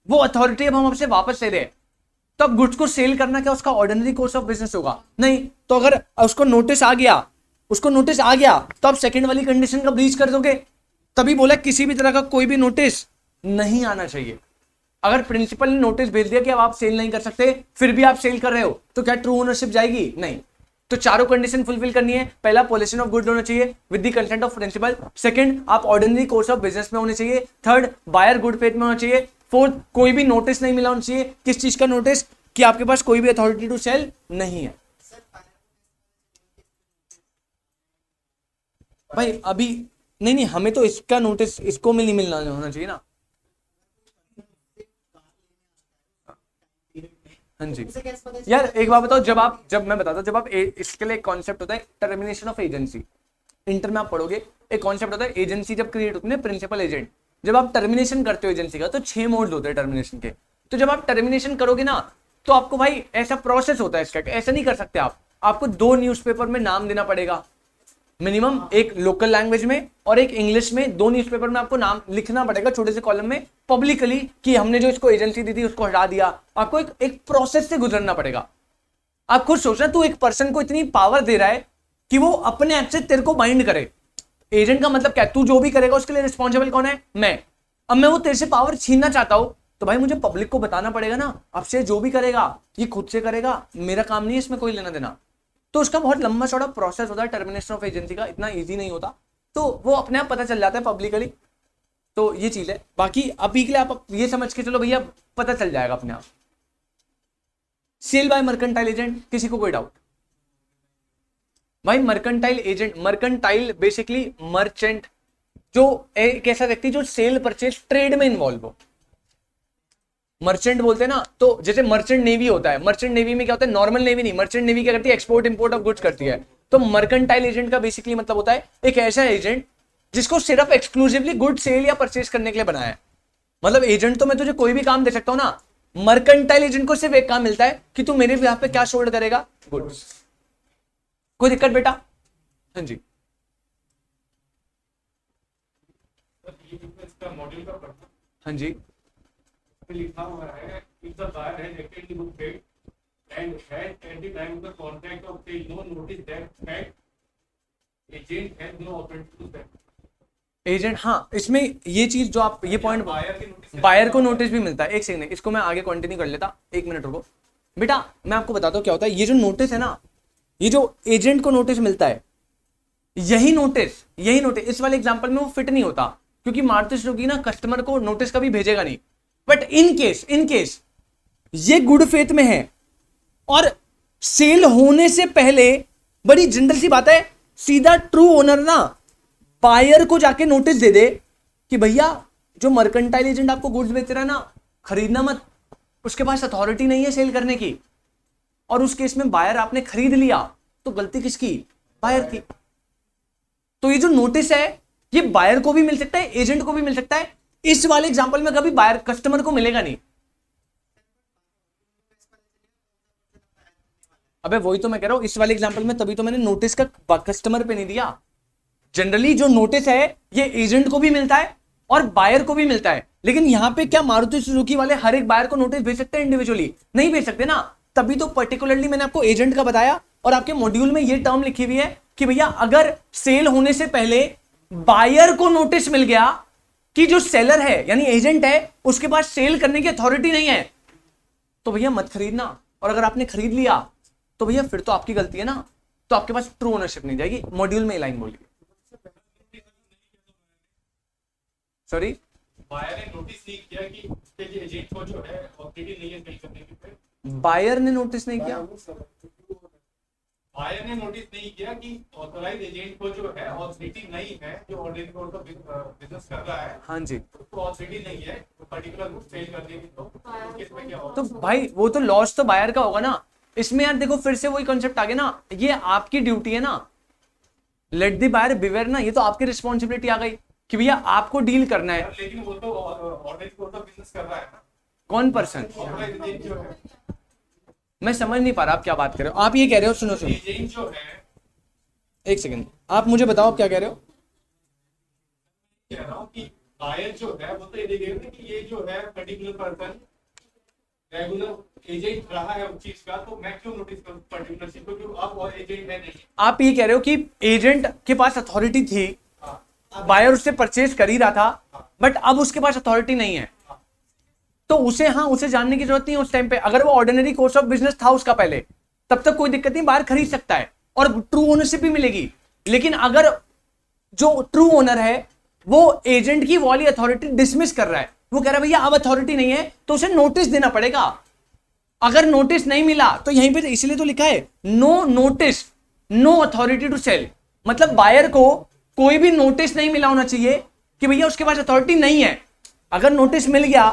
वो अथॉरिटी अब हम आपसे वापस ले रहे हैं, तो अब गुड्स को सेल करना क्या उसका ऑर्डिनरी कोर्स ऑफ बिजनेस होगा? नहीं। तो अगर उसको नोटिस आ गया तो आप सेकंड वाली कंडीशन का ब्रीच कर दोगे। तभी बोला किसी भी तरह का कोई भी नोटिस नहीं आना चाहिए। अगर प्रिंसिपल ने नोटिस भेज दिया कि अब आप सेल नहीं कर सकते, फिर भी आप सेल कर रहे हो, तो क्या ट्रू ओनरशिप जाएगी? नहीं। तो चारों कंडीशन फुलफिल करनी है। पहला, पोजेशन ऑफ गुड होना चाहिए with the consent of principal. Second, आप ऑर्डिनरी कोर्स ऑफ बिजनेस में होने चाहिए। थर्ड, बायर गुड फेथ में होना चाहिए। फोर्थ, कोई भी नोटिस नहीं मिला होना चाहिए। किस चीज का नोटिस? कि आपके पास कोई भी अथॉरिटी टू सेल नहीं है। भाई अभी नहीं, हमें तो इसका नोटिस इसको में नहीं मिलना होना चाहिए ना। हाँ जी यार, एक बात बताओ, जब मैं बताता हूँ, जब आप इसके लिए एक कॉन्सेप्ट होता है टर्मिनेशन ऑफ एजेंसी। इंटर में आप पढ़ोगे एक कॉन्सेप्ट होता है, एजेंसी जब क्रिएट होती है, प्रिंसिपल एजेंट, जब आप टर्मिनेशन करते हो एजेंसी का, तो 6 मोड्स होते हैं टर्मिनेशन के। तो जब आप टर्मिनेशन करोगे ना, तो आपको भाई ऐसा प्रोसेस होता है इसका, ऐसा नहीं कर सकते आप। आपको 2 न्यूज़पेपर में नाम देना पड़ेगा, मिनिमम एक लोकल लैंग्वेज में और एक इंग्लिश में, दो न्यूज़पेपर में आपको नाम लिखना पड़ेगा छोटे से कॉलम में पब्लिकली कि हमने जो इसको एजेंसी दी थी उसको हटा दिया। आपको एक प्रोसेस से गुजरना पड़ेगा। आप खुद सोचना, तू एक पर्सन को इतनी पावर दे रहा है कि वो अपने आप से तेरे को बाइंड करे। एजेंट का मतलब क्या है? तू जो भी करेगा उसके लिए रिस्पॉन्सिबल कौन है? मैं। अब मैं वो तेरे से पावर छीनना चाहता हूं तो भाई मुझे पब्लिक को बताना पड़ेगा ना, अब से जो भी करेगा ये खुद से करेगा, मेरा काम नहीं है इसमें कोई लेना देना। तो उसका बहुत लंबा चौड़ा प्रोसेस होता है टर्मिनेशन ऑफ एजेंसी का, इतना इजी नहीं होता। तो वो अपने आप पता चल जाता है पब्लिकली। तो ये चीज है। बाकी अभी के लिए आप ये समझ के चलो भैया पता चल जाएगा अपने आप। सेल बाय मर्केंटाइल एजेंट, किसी को कोई डाउट? भाई mercantile agent, mercantile basically merchant, जो एक ऐसा व्यक्ति जो सेल परचेज ट्रेड में इन्वॉल्व हो, मर्चेंट बोलते हैं ना। तो जैसे मर्चेंट नेवी होता है, मर्चेंट नेवी में क्या होता है? नॉर्मल नेवी नहीं, मर्चेंट नेवी क्या करती है? एक्सपोर्ट इंपोर्ट ऑफ गुड्स करती है। तो मर्केंटाइल एजेंट का बेसिकली मतलब होता है एक ऐसा एजेंट जिसको सिर्फ एक्सक्लूसिवली गुड सेल या परचेज करने के लिए बनाया है। मतलब एजेंट तो मैं तुझे कोई भी काम दे सकता हूं ना, मर्केंटाइल एजेंट को सिर्फ एक काम मिलता है कि तू मेरे बिहाफ पे क्या सोल्ड करेगा? गुड्स। कोई दिक्कत बेटा? हाँ जी। हाँ जी। लिखा हुआ है if the buyer has acted in good faith and has at the time of the contract of sale no notice that fact agent has no authority to sell। Agent, हाँ इसमें ये चीज जो आप ये पॉइंट, बायर को नोटिस भी मिलता है। एक सेकंड, इसको मैं आगे कंटिन्यू कर लेता, एक मिनट रुको बेटा। मैं आपको बताता हूँ क्या होता है। ये जो नोटिस है ना, ये जो एजेंट को नोटिस मिलता है, यही नोटिस इस वाले एग्जांपल में वो फिट नहीं होता क्योंकि मारुति सुजुकी ना कस्टमर को नोटिस कभी भेजेगा नहीं। बट इन केस ये गुड फेथ में है और सेल होने से पहले, बड़ी जनरल सी बात है, सीधा ट्रू ओनर ना बायर को जाके नोटिस दे दे कि भैया जो मर्केंटाइल एजेंट आपको गुड्स बेच रहा है ना, खरीदना मत, उसके पास अथॉरिटी नहीं है सेल करने की। और उस केस में बायर आपने खरीद लिया तो गलती किसकी? बायर की। तो ये जो नोटिस है ये बायर को भी मिल सकता है, एजेंट को भी मिल सकता है। इस वाले एग्जांपल में कभी बायर कस्टमर को मिलेगा नहीं। अबे वही तो मैं कह रहा हूं, इस वाले एग्जांपल में तभी तो मैंने नोटिस का कस्टमर पे नहीं दिया। जनरली जो नोटिस है ये एजेंट को भी मिलता है और बायर को भी मिलता है। लेकिन यहां पे क्या मारुति सुजुकी वाले हर एक बायर को नोटिस भेज सकते हैं इंडिविजुअली? नहीं भेज सकते ना। तभी तो पर्टिकुलरली मैंने आपको एजेंट का बताया और आपके मॉड्यूल में ये टर्म लिखी हुई है कि भैया अगर सेल होने से पहले बायर को नोटिस मिल गया कि जो सेलर है यानी एजेंट है उसके पास सेल करने की अथॉरिटी नहीं है, तो भैया मत खरीदना। और अगर आपने खरीद लिया तो भैया फिर तो आपकी गलती है ना, तो आपके पास ट्रू ओनरशिप नहीं जाएगी। मॉड्यूल में लाइन बोलिए। सॉरी, बायर ने नोटिस नहीं किया कि उसके एजेंट को जो है ऑथोरिटी नहीं है सेल करने की। बायर ने नोटिस नहीं किया, बायर ने नोटिस नहीं किया कि ऑथराइज एजेंट को जो है ऑथोरिटी नहीं है, जो ऑर्डिनरी कोर्स का बिजनेस कर रहा है। हाँ जी। उसको ऑथोरिटी नहीं है तो पर्टिकुलर गुड सेल करने की। तो केस में क्या होगा? तो भाई वो तो लॉस तो बायर का होगा ना। इसमें यार देखो फिर से वही कॉन्सेप्ट आ गया ना, ये आपकी ड्यूटी है ना, लेट द बायर बिवेयर ना, ये तो आपकी रिस्पॉन्सिबिलिटी आ गई कि भैया आपको डील करना है। लेकिन वो तो ऑर्डिनरी कोर्स का बिजनेस कर रहा है ना। कौन पर्सन? ऑथराइज एजेंट जो है, मैं समझ नहीं पा रहा आप क्या बात कर रहे हो। आप ये कह रहे हो, सुनो एजेंट जो है, एक सेकंड, आप मुझे बताओ आप क्या कह रहे हो। कह रहा हूँ कि बायर जो है वो तो ये देखेगा कि ये जो है पर्टिकुलर पर्सन रेगुलर एजेंट रहा है उस चीज का, तो मैं क्यों नोटिस करूं पर्टिकुलर चीज को, क्यों अब और एजेंट है नहीं। आप ये कह रहे हो कि एजेंट के पास अथॉरिटी थी, बायर उससे परचेज कर ही रहा था, बट अब उसके पास अथॉरिटी नहीं है, तो उसे जानने की जरूरत नहीं है उस टाइम पे। अगर वो ऑर्डिनरी कोर्स ऑफ बिजनेस था उसका पहले, तब तक कोई दिक्कत नहीं, बाहर खरीद सकता है और ट्रू ओनरशिप भी मिलेगी। लेकिन अगर जो ट्रू ओनर है वो एजेंट की वाली अथॉरिटी डिसमिस कर रहा है, वो कह रहा है भैया अब अथॉरिटी नहीं है, तो उसे नोटिस देना पड़ेगा। अगर नोटिस नहीं मिला तो यहीं पे इसलिए तो लिखा है no notice no authority to sell. मतलब बायर को कोई भी नोटिस नहीं मिला होना चाहिए कि भैया उसके पास अथॉरिटी नहीं है। अगर नोटिस मिल गया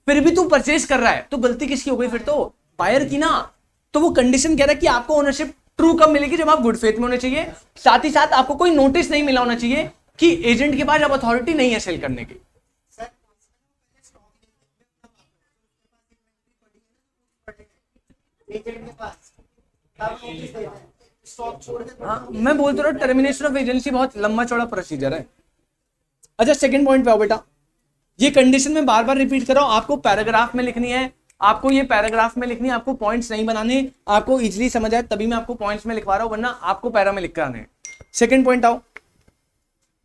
फिर भी तू परचेज कर रहा है तो गलती किसकी हो गई? फिर तो बायर की ना। तो वो कंडीशन कह रहा है कि आपको ओनरशिप ट्रू कब मिलेगी? जब आप गुड फेथ में होने चाहिए, साथ ही साथ आपको कोई नोटिस नहीं मिला होना चाहिए कि एजेंट के पास अब अथॉरिटी नहीं है सेल करने की। एजेंट के पास तब नोटिस देता है। स्टॉक छोड़ के हाँ, मैं बोलता रहा टर्मिनेशन ऑफ एजेंसी बहुत लंबा चौड़ा प्रोसीजर है। अच्छा सेकंड पॉइंट पे आओ बेटा, ये कंडीशन में बार बार रिपीट कर रहा हूं, आपको पैराग्राफ में लिखनी है, आपको ये पैराग्राफ में लिखनी है, आपको पॉइंट्स नहीं बनाने, आपको इजीली समझ आए तभी मैं आपको पॉइंट्स में लिखवा रहा हूं, वरना आपको पैरा में लिख कर आने। सेकंड पॉइंट आओ,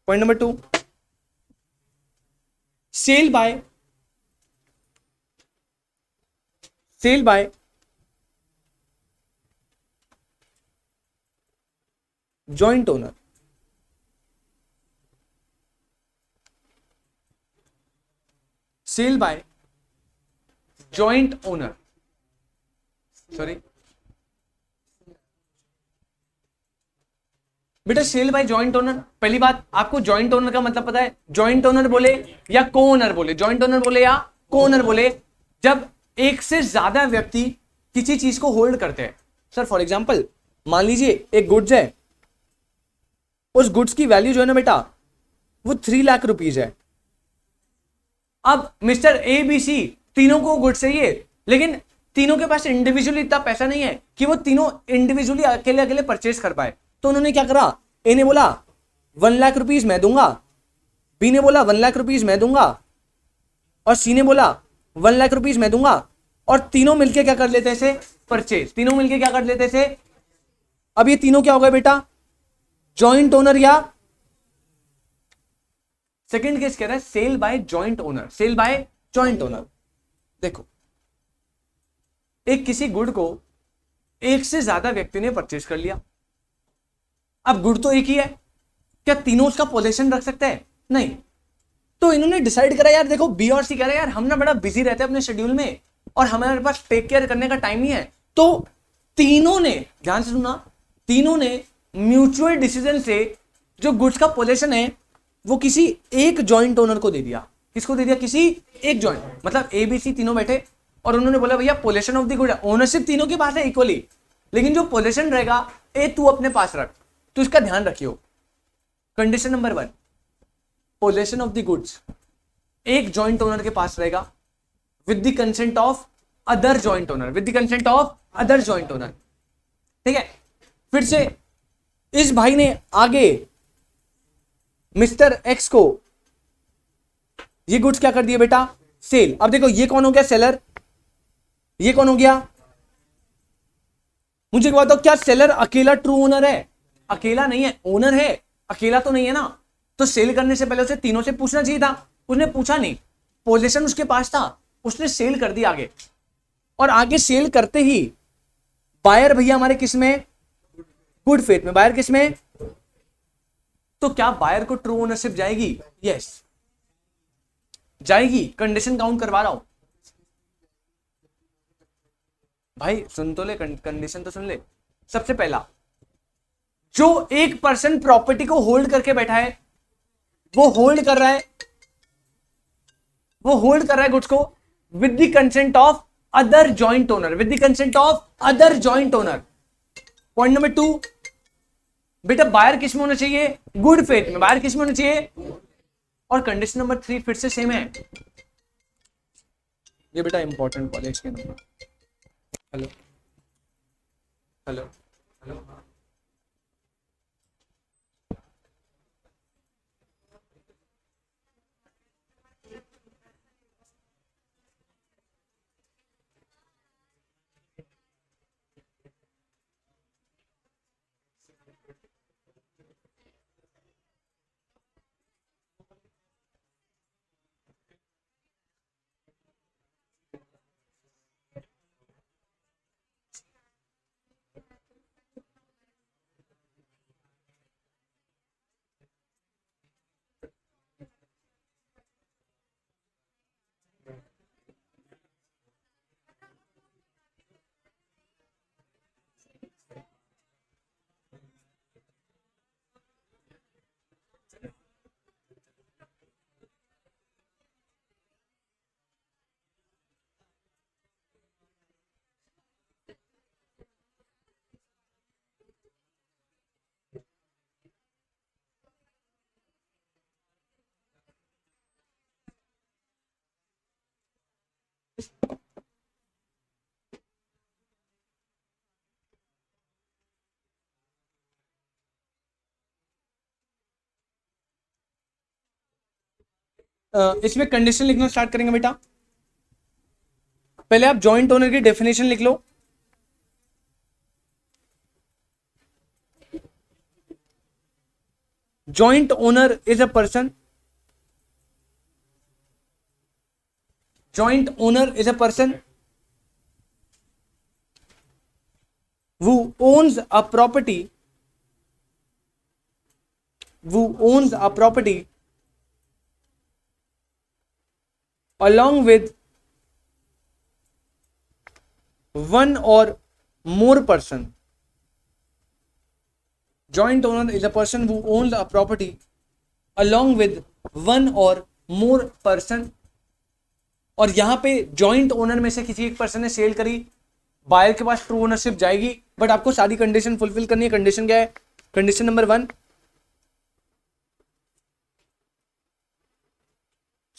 point number 2, sale by joint owner. Sale by joint owner, sorry बेटा, सेल बाय जॉइंट ओनर। पहली बात, आपको जॉइंट ओनर का मतलब पता है? जॉइंट ओनर बोले या को ओनर बोले, जॉइंट ओनर बोले या को ओनर बोले, जब एक से ज्यादा व्यक्ति किसी चीज को होल्ड करते हैं। सर फॉर एग्जांपल मान लीजिए एक गुड्स है, उस गुड्स की वैल्यू जो है ना बेटा वो 3 लाख रुपीज है। अब मिस्टर ए बी सी तीनों को गुड्स चाहिए, लेकिन तीनों के पास इंडिविजुअली इतना पैसा नहीं है कि वो तीनों इंडिविजुअली अकेले अकेले परचेज कर पाए। तो उन्होंने क्या करा, ए ने बोला 1 लाख रुपीज मैं दूंगा, बी ने बोला 1 लाख रुपीज मैं दूंगा, और सी ने बोला 1 लाख रुपीज मैं दूंगा, और तीनों मिलके क्या कर लेते थे? परचेज। तीनों मिलके क्या कर लेते थे? अब ये तीनों क्या हो गए बेटा? जॉइंट ओनर या सेकंड केस कह रहा है sale by joint owner. Sale by joint owner, देखो एक किसी गुड को एक से ज्यादा व्यक्ति ने परचेज कर लिया। अब गुड तो एक ही है, क्या तीनों उसका पोजीशन रख सकते हैं? नहीं। तो इन्होंने डिसाइड करा यार, देखो बी और सी कह रहे हैं यार हम ना बड़ा बिजी रहते हैं अपने शेड्यूल में और हमारे पास टेक केयर करने का टाइम नहीं है। तो तीनों ने, ध्यान से सुना, तीनों ने म्यूचुअल डिसीजन से जो गुड्स का पोजीशन है वो किसी एक जॉइंट ओनर को दे दिया। किसको दे दिया? किसी एक जॉइंट, मतलब ए बी सी तीनों बैठे और उन्होंने बोला भैया position of the good, ownership तीनों के पास है इक्वली, लेकिन जो पोजीशन रहेगा ए तू अपने पास रख, तो इसका ध्यान रखियो। Condition number 1, position of the goods एक जॉइंट ओनर के पास रहेगा with the consent of other joint owner, with the consent of other joint owner. ठीक है, फिर से इस भाई ने आगे मिस्टर एक्स को ये गुड्स क्या कर दिए बेटा? सेल। अब देखो ये कौन हो गया? सेलर। ये कौन हो गया? मुझे एक बात बताओ, क्या सेलर अकेला ट्रू ओनर है? अकेला नहीं है, ओनर है, अकेला तो नहीं है ना। तो सेल करने से पहले उसे तीनों से पूछना चाहिए था, उसने पूछा नहीं, पोजीशन उसके पास था, उसने सेल कर दी आगे, और आगे सेल करते ही बायर भैया हमारे किस में? गुड फेथ में। बायर किस में? तो क्या बायर को ट्रू ओनरशिप जाएगी? यस जाएगी, कंडीशन काउंट करवा रहा हूं भाई, सुन तो ले, कंडीशन तो सुन ले। सबसे पहला, जो एक पर्सन प्रॉपर्टी को होल्ड करके बैठा है, वो होल्ड कर रहा है, गुड्स को with the consent of other joint owner, with the consent of other joint owner. Point number 2, बेटा बायर किस में होना चाहिए? गुड फेथ में। बायर किस में होना चाहिए? और कंडीशन नंबर 3 फिर से सेम है, ये बेटा इंपॉर्टेंट कॉलेज के नंबर। हेलो हेलो हेलो, इसमें कंडीशन लिखना स्टार्ट करेंगे बेटा। पहले आप जॉइंट ओनर की डेफिनेशन लिख लो। Joint owner is a person, joint owner is a person who owns a property along with one or more person. Joint owner is a person who owns a property along with one or more person. और यहां पे जॉइंट ओनर में से किसी एक पर्सन ने सेल करी, बायर के पास ट्रू ओनरशिप जाएगी, बट आपको सारी कंडीशन फुलफिल करनी है। कंडीशन क्या है? Condition number 1,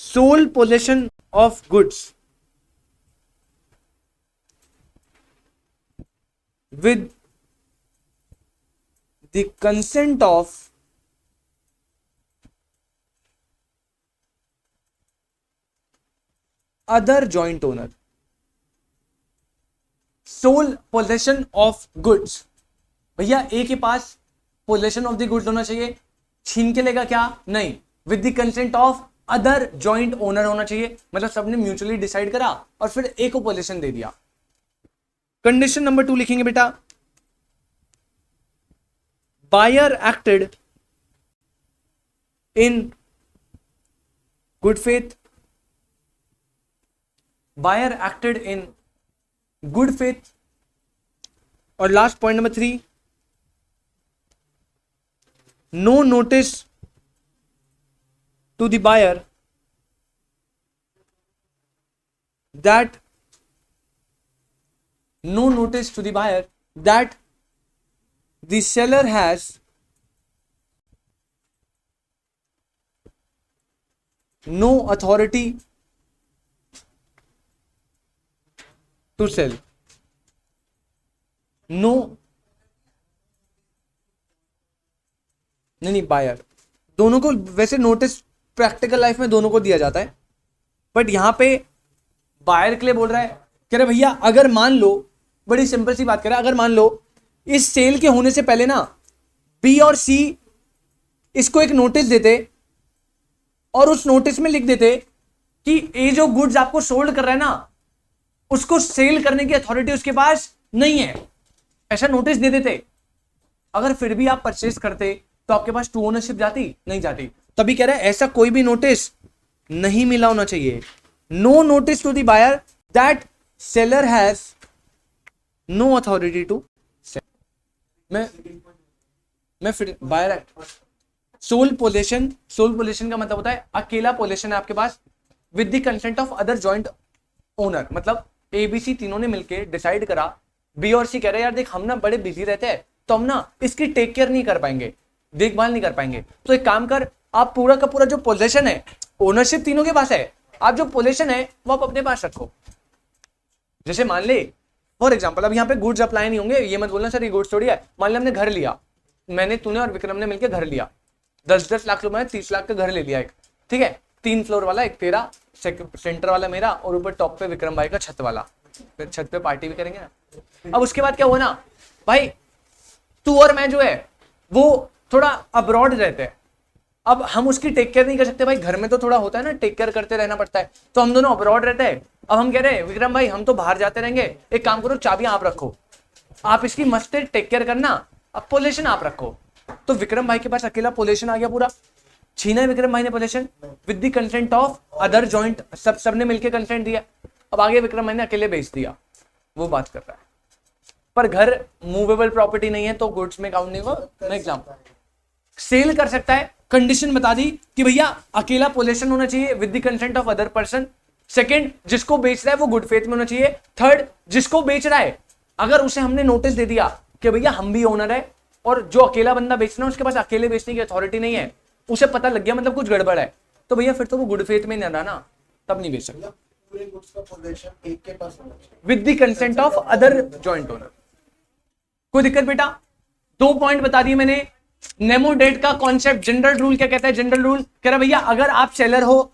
sole possession of goods with the consent of other joint owner. Sole possession of goods, भैया ए के पास पोजेशन ऑफ द गुड्स होना चाहिए, छीन के लेगा क्या? नहीं, with the consent of other joint owner होना चाहिए, मतलब सबने म्यूचुअली डिसाइड करा और फिर ए को पोजेशन दे दिया। कंडीशन नंबर 2 लिखेंगे बेटा, buyer acted in good faith, buyer acted in good faith. और last point number 3, no notice to the buyer that no notice to the buyer that the seller has no authority to sell. No, नहीं बायर, दोनों को वैसे नोटिस प्रैक्टिकल लाइफ में दोनों को दिया जाता है, बट यहां पे बायर के लिए बोल रहा है, कह रहे भैया अगर मान लो, बड़ी सिंपल सी बात कर रहा है, अगर मान लो इस सेल के होने से पहले ना बी और सी इसको एक नोटिस देते और उस नोटिस में लिख देते कि ये जो गुड्स आपको सोल्ड कर रहा है ना, उसको सेल करने की अथॉरिटी उसके पास नहीं है, ऐसा नोटिस दे देते। अगर फिर भी आप परचेस करते तो आपके पास ट्रू ओनरशिप जाती? नहीं जाती। तभी कह रहा है ऐसा कोई भी नोटिस नहीं मिला होना चाहिए। No notice to the buyer that seller has no authority to sell. मैं फिर बायर एक्ट, सोल पोजेशन का मतलब होता है अकेला पोजेशन है आपके पास with the consent of other joint owner. मतलब ए बी सी तीनों ने मिलकर डिसाइड करा, बी और सी कह रहे हैं यार देख हम ना बड़े बिजी रहते हैं तो हम ना इसकी टेक केयर नहीं कर पाएंगे, देखभाल नहीं कर पाएंगे, तो एक काम कर, आप पूरा का पूरा जो पोजेशन है, ओनरशिप तीनों के पास है, आप जो पोजेशन है वो आप अपने पास रखो। जैसे मान ले फॉर एग्जांपल, अब यहाँ पे गुड्स अप्लाई नहीं होंगे, ये मत बोलना सर ये गुड्स थोड़ी है। मान ले हमने घर लिया, मैंने, तूने और विक्रम ने मिलकर घर लिया, 10-10 लाख रुपए में 30 लाख का घर ले लिया एक, ठीक है, 3 फ्लोर वाला, एक तेरा, सेंटर वाला मेरा, और ऊपर टॉप पे विक्रम भाई का छत वाला, फिर छत पे पार्टी भी करेंगे ना। अब उसके बाद क्या हुआ ना भाई, तू और मैं जो है वो थोड़ा अब्रॉड रहते हैं, अब हम उसकी टेक केयर नहीं कर सकते भाई, घर में तो थोड़ा होता है ना, टेक केयर करते रहना पड़ता है, तो हम दोनों अब्रॉड रहते हैं। अब हम कह रहे हैं विक्रम भाई हम तो बाहर जाते रहेंगे, एक काम करो चाबियां आप रखो, आप इसकी मस्त टेक केयर करना, अब पोजेशन आप रखो। तो विक्रम भाई के पास अकेला पोजेशन आ गया, पूरा छीना है विक्रम भाई ने possession with the consent of other joint, सबने मिलकर कंसेंट दिया। अब आगे विक्रम भाई ने अकेले बेच दिया, वो बात कर रहा है, पर घर मूवेबल प्रॉपर्टी नहीं है तो गुड्स में काउंट नहीं होगा। एग्जाम्पल, सेल कर सकता है, कंडीशन बता दी कि भैया अकेला पोजेशन होना चाहिए with the consent of other person. Second, जिसको बेच रहा है वो गुड फेथ में होना चाहिए। थर्ड, जिसको बेच रहा है अगर उसे हमने नोटिस दे दिया कि भैया हम भी ओनर है और जो अकेला बंदा बेच रहा है उसके पास अकेले बेचने की अथॉरिटी नहीं है, उसे पता लग गया मतलब कुछ गड़बड़ है, तो भैया फिर तो वो गुड फेथ में नहीं रहा ना, तब नहीं बेच सकता। पूरे गुड्स का पोजीशन एक के पास होना चाहिए with the consent of other joint owner. कोई दिक्कत बेटा? 2 पॉइंट बता दिए मैंने। नेमो डेट का कॉन्सेप्ट, जनरल रूल क्या कहता है? जनरल रूल कह रहा भैया अगर आप सेलर हो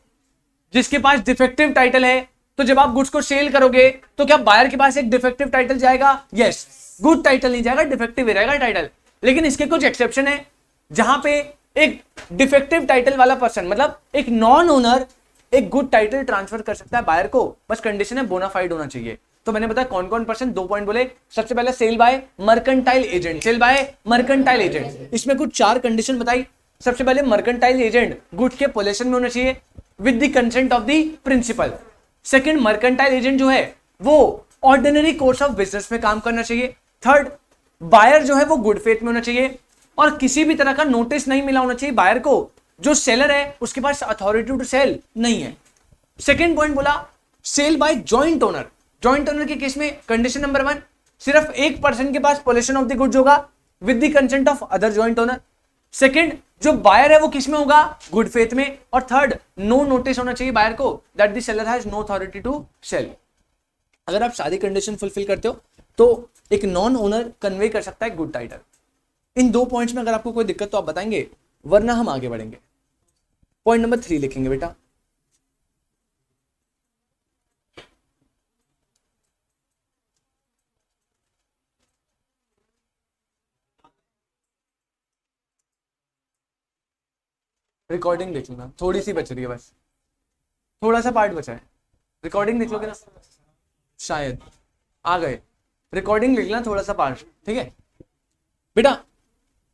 जिसके पास डिफेक्टिव टाइटल है, तो जब आप गुड्स को सेल करोगे तो क्या बायर के पास एक डिफेक्टिव टाइटल जाएगा? यस, गुड टाइटल नहीं जाएगा, डिफेक्टिव ही रहेगा टाइटल। लेकिन इसके कुछ एक्सेप्शन है, जहां पे एक डिफेक्टिव टाइटल वाला पर्सन, मतलब एक नॉन ओनर, एक गुड टाइटल ट्रांसफर कर सकता है बायर को, बस कंडीशन है बोनाफाइड होना चाहिए। तो मैंने बताया कौन कौन पर्सन, 2 पॉइंट बोले। सबसे पहले sale by mercantile agent, sale by mercantile agent, इसमें कुछ 4 कंडीशन बताई। सबसे पहले मर्केंटाइल एजेंट गुड्स के पोजेशन में होना चाहिए with the consent of the principal. Second, mercantile agent जो है वो ऑर्डिनरी कोर्स ऑफ बिजनेस में काम करना चाहिए। थर्ड, बायर जो है वो गुड फेथ में होना चाहिए और किसी भी तरह का नोटिस नहीं मिला होना चाहिए बायर को, जो सेलर है उसके पास अथॉरिटी टू सेल नहीं है। सेकंड पॉइंट बोला sale by joint owner. Joint owner के केस में कंडीशन नंबर 1, सिर्फ एक पर्सन के पास पोजेशन ऑफ द गुड्स होगा with the consent of other joint owner. Second, जो बायर है वो किस में होगा? गुड फेथ में। और थर्ड, नो नोटिस होना चाहिए बायर को that the seller has no authority to sell. अगर आप सारी कंडीशन फुलफिल करते हो तो एक नॉन ओनर कन्वे कर सकता है गुड टाइटल। इन 2 पॉइंट्स में अगर आपको कोई दिक्कत तो आप बताएंगे, वरना हम आगे बढ़ेंगे। पॉइंट नंबर 3 लिखेंगे बेटा। रिकॉर्डिंग देख लेना, थोड़ी सी बच रही है, बस थोड़ा सा पार्ट बचा है। रिकॉर्डिंग देख लोगे ना, शायद आ गए। रिकॉर्डिंग लिख लेना थोड़ा सा पार्ट, ठीक है बेटा।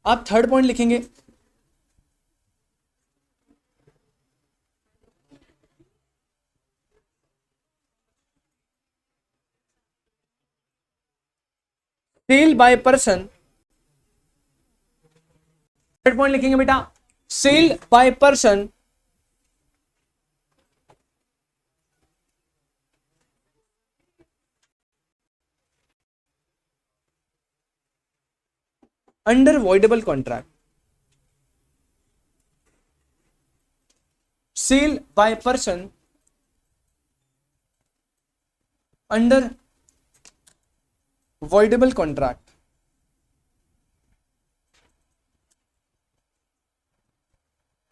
आप थर्ड पॉइंट लिखेंगे, sale by person. Third point लिखेंगे बेटा, sale by person under voidable contract. Sale by person under voidable contract.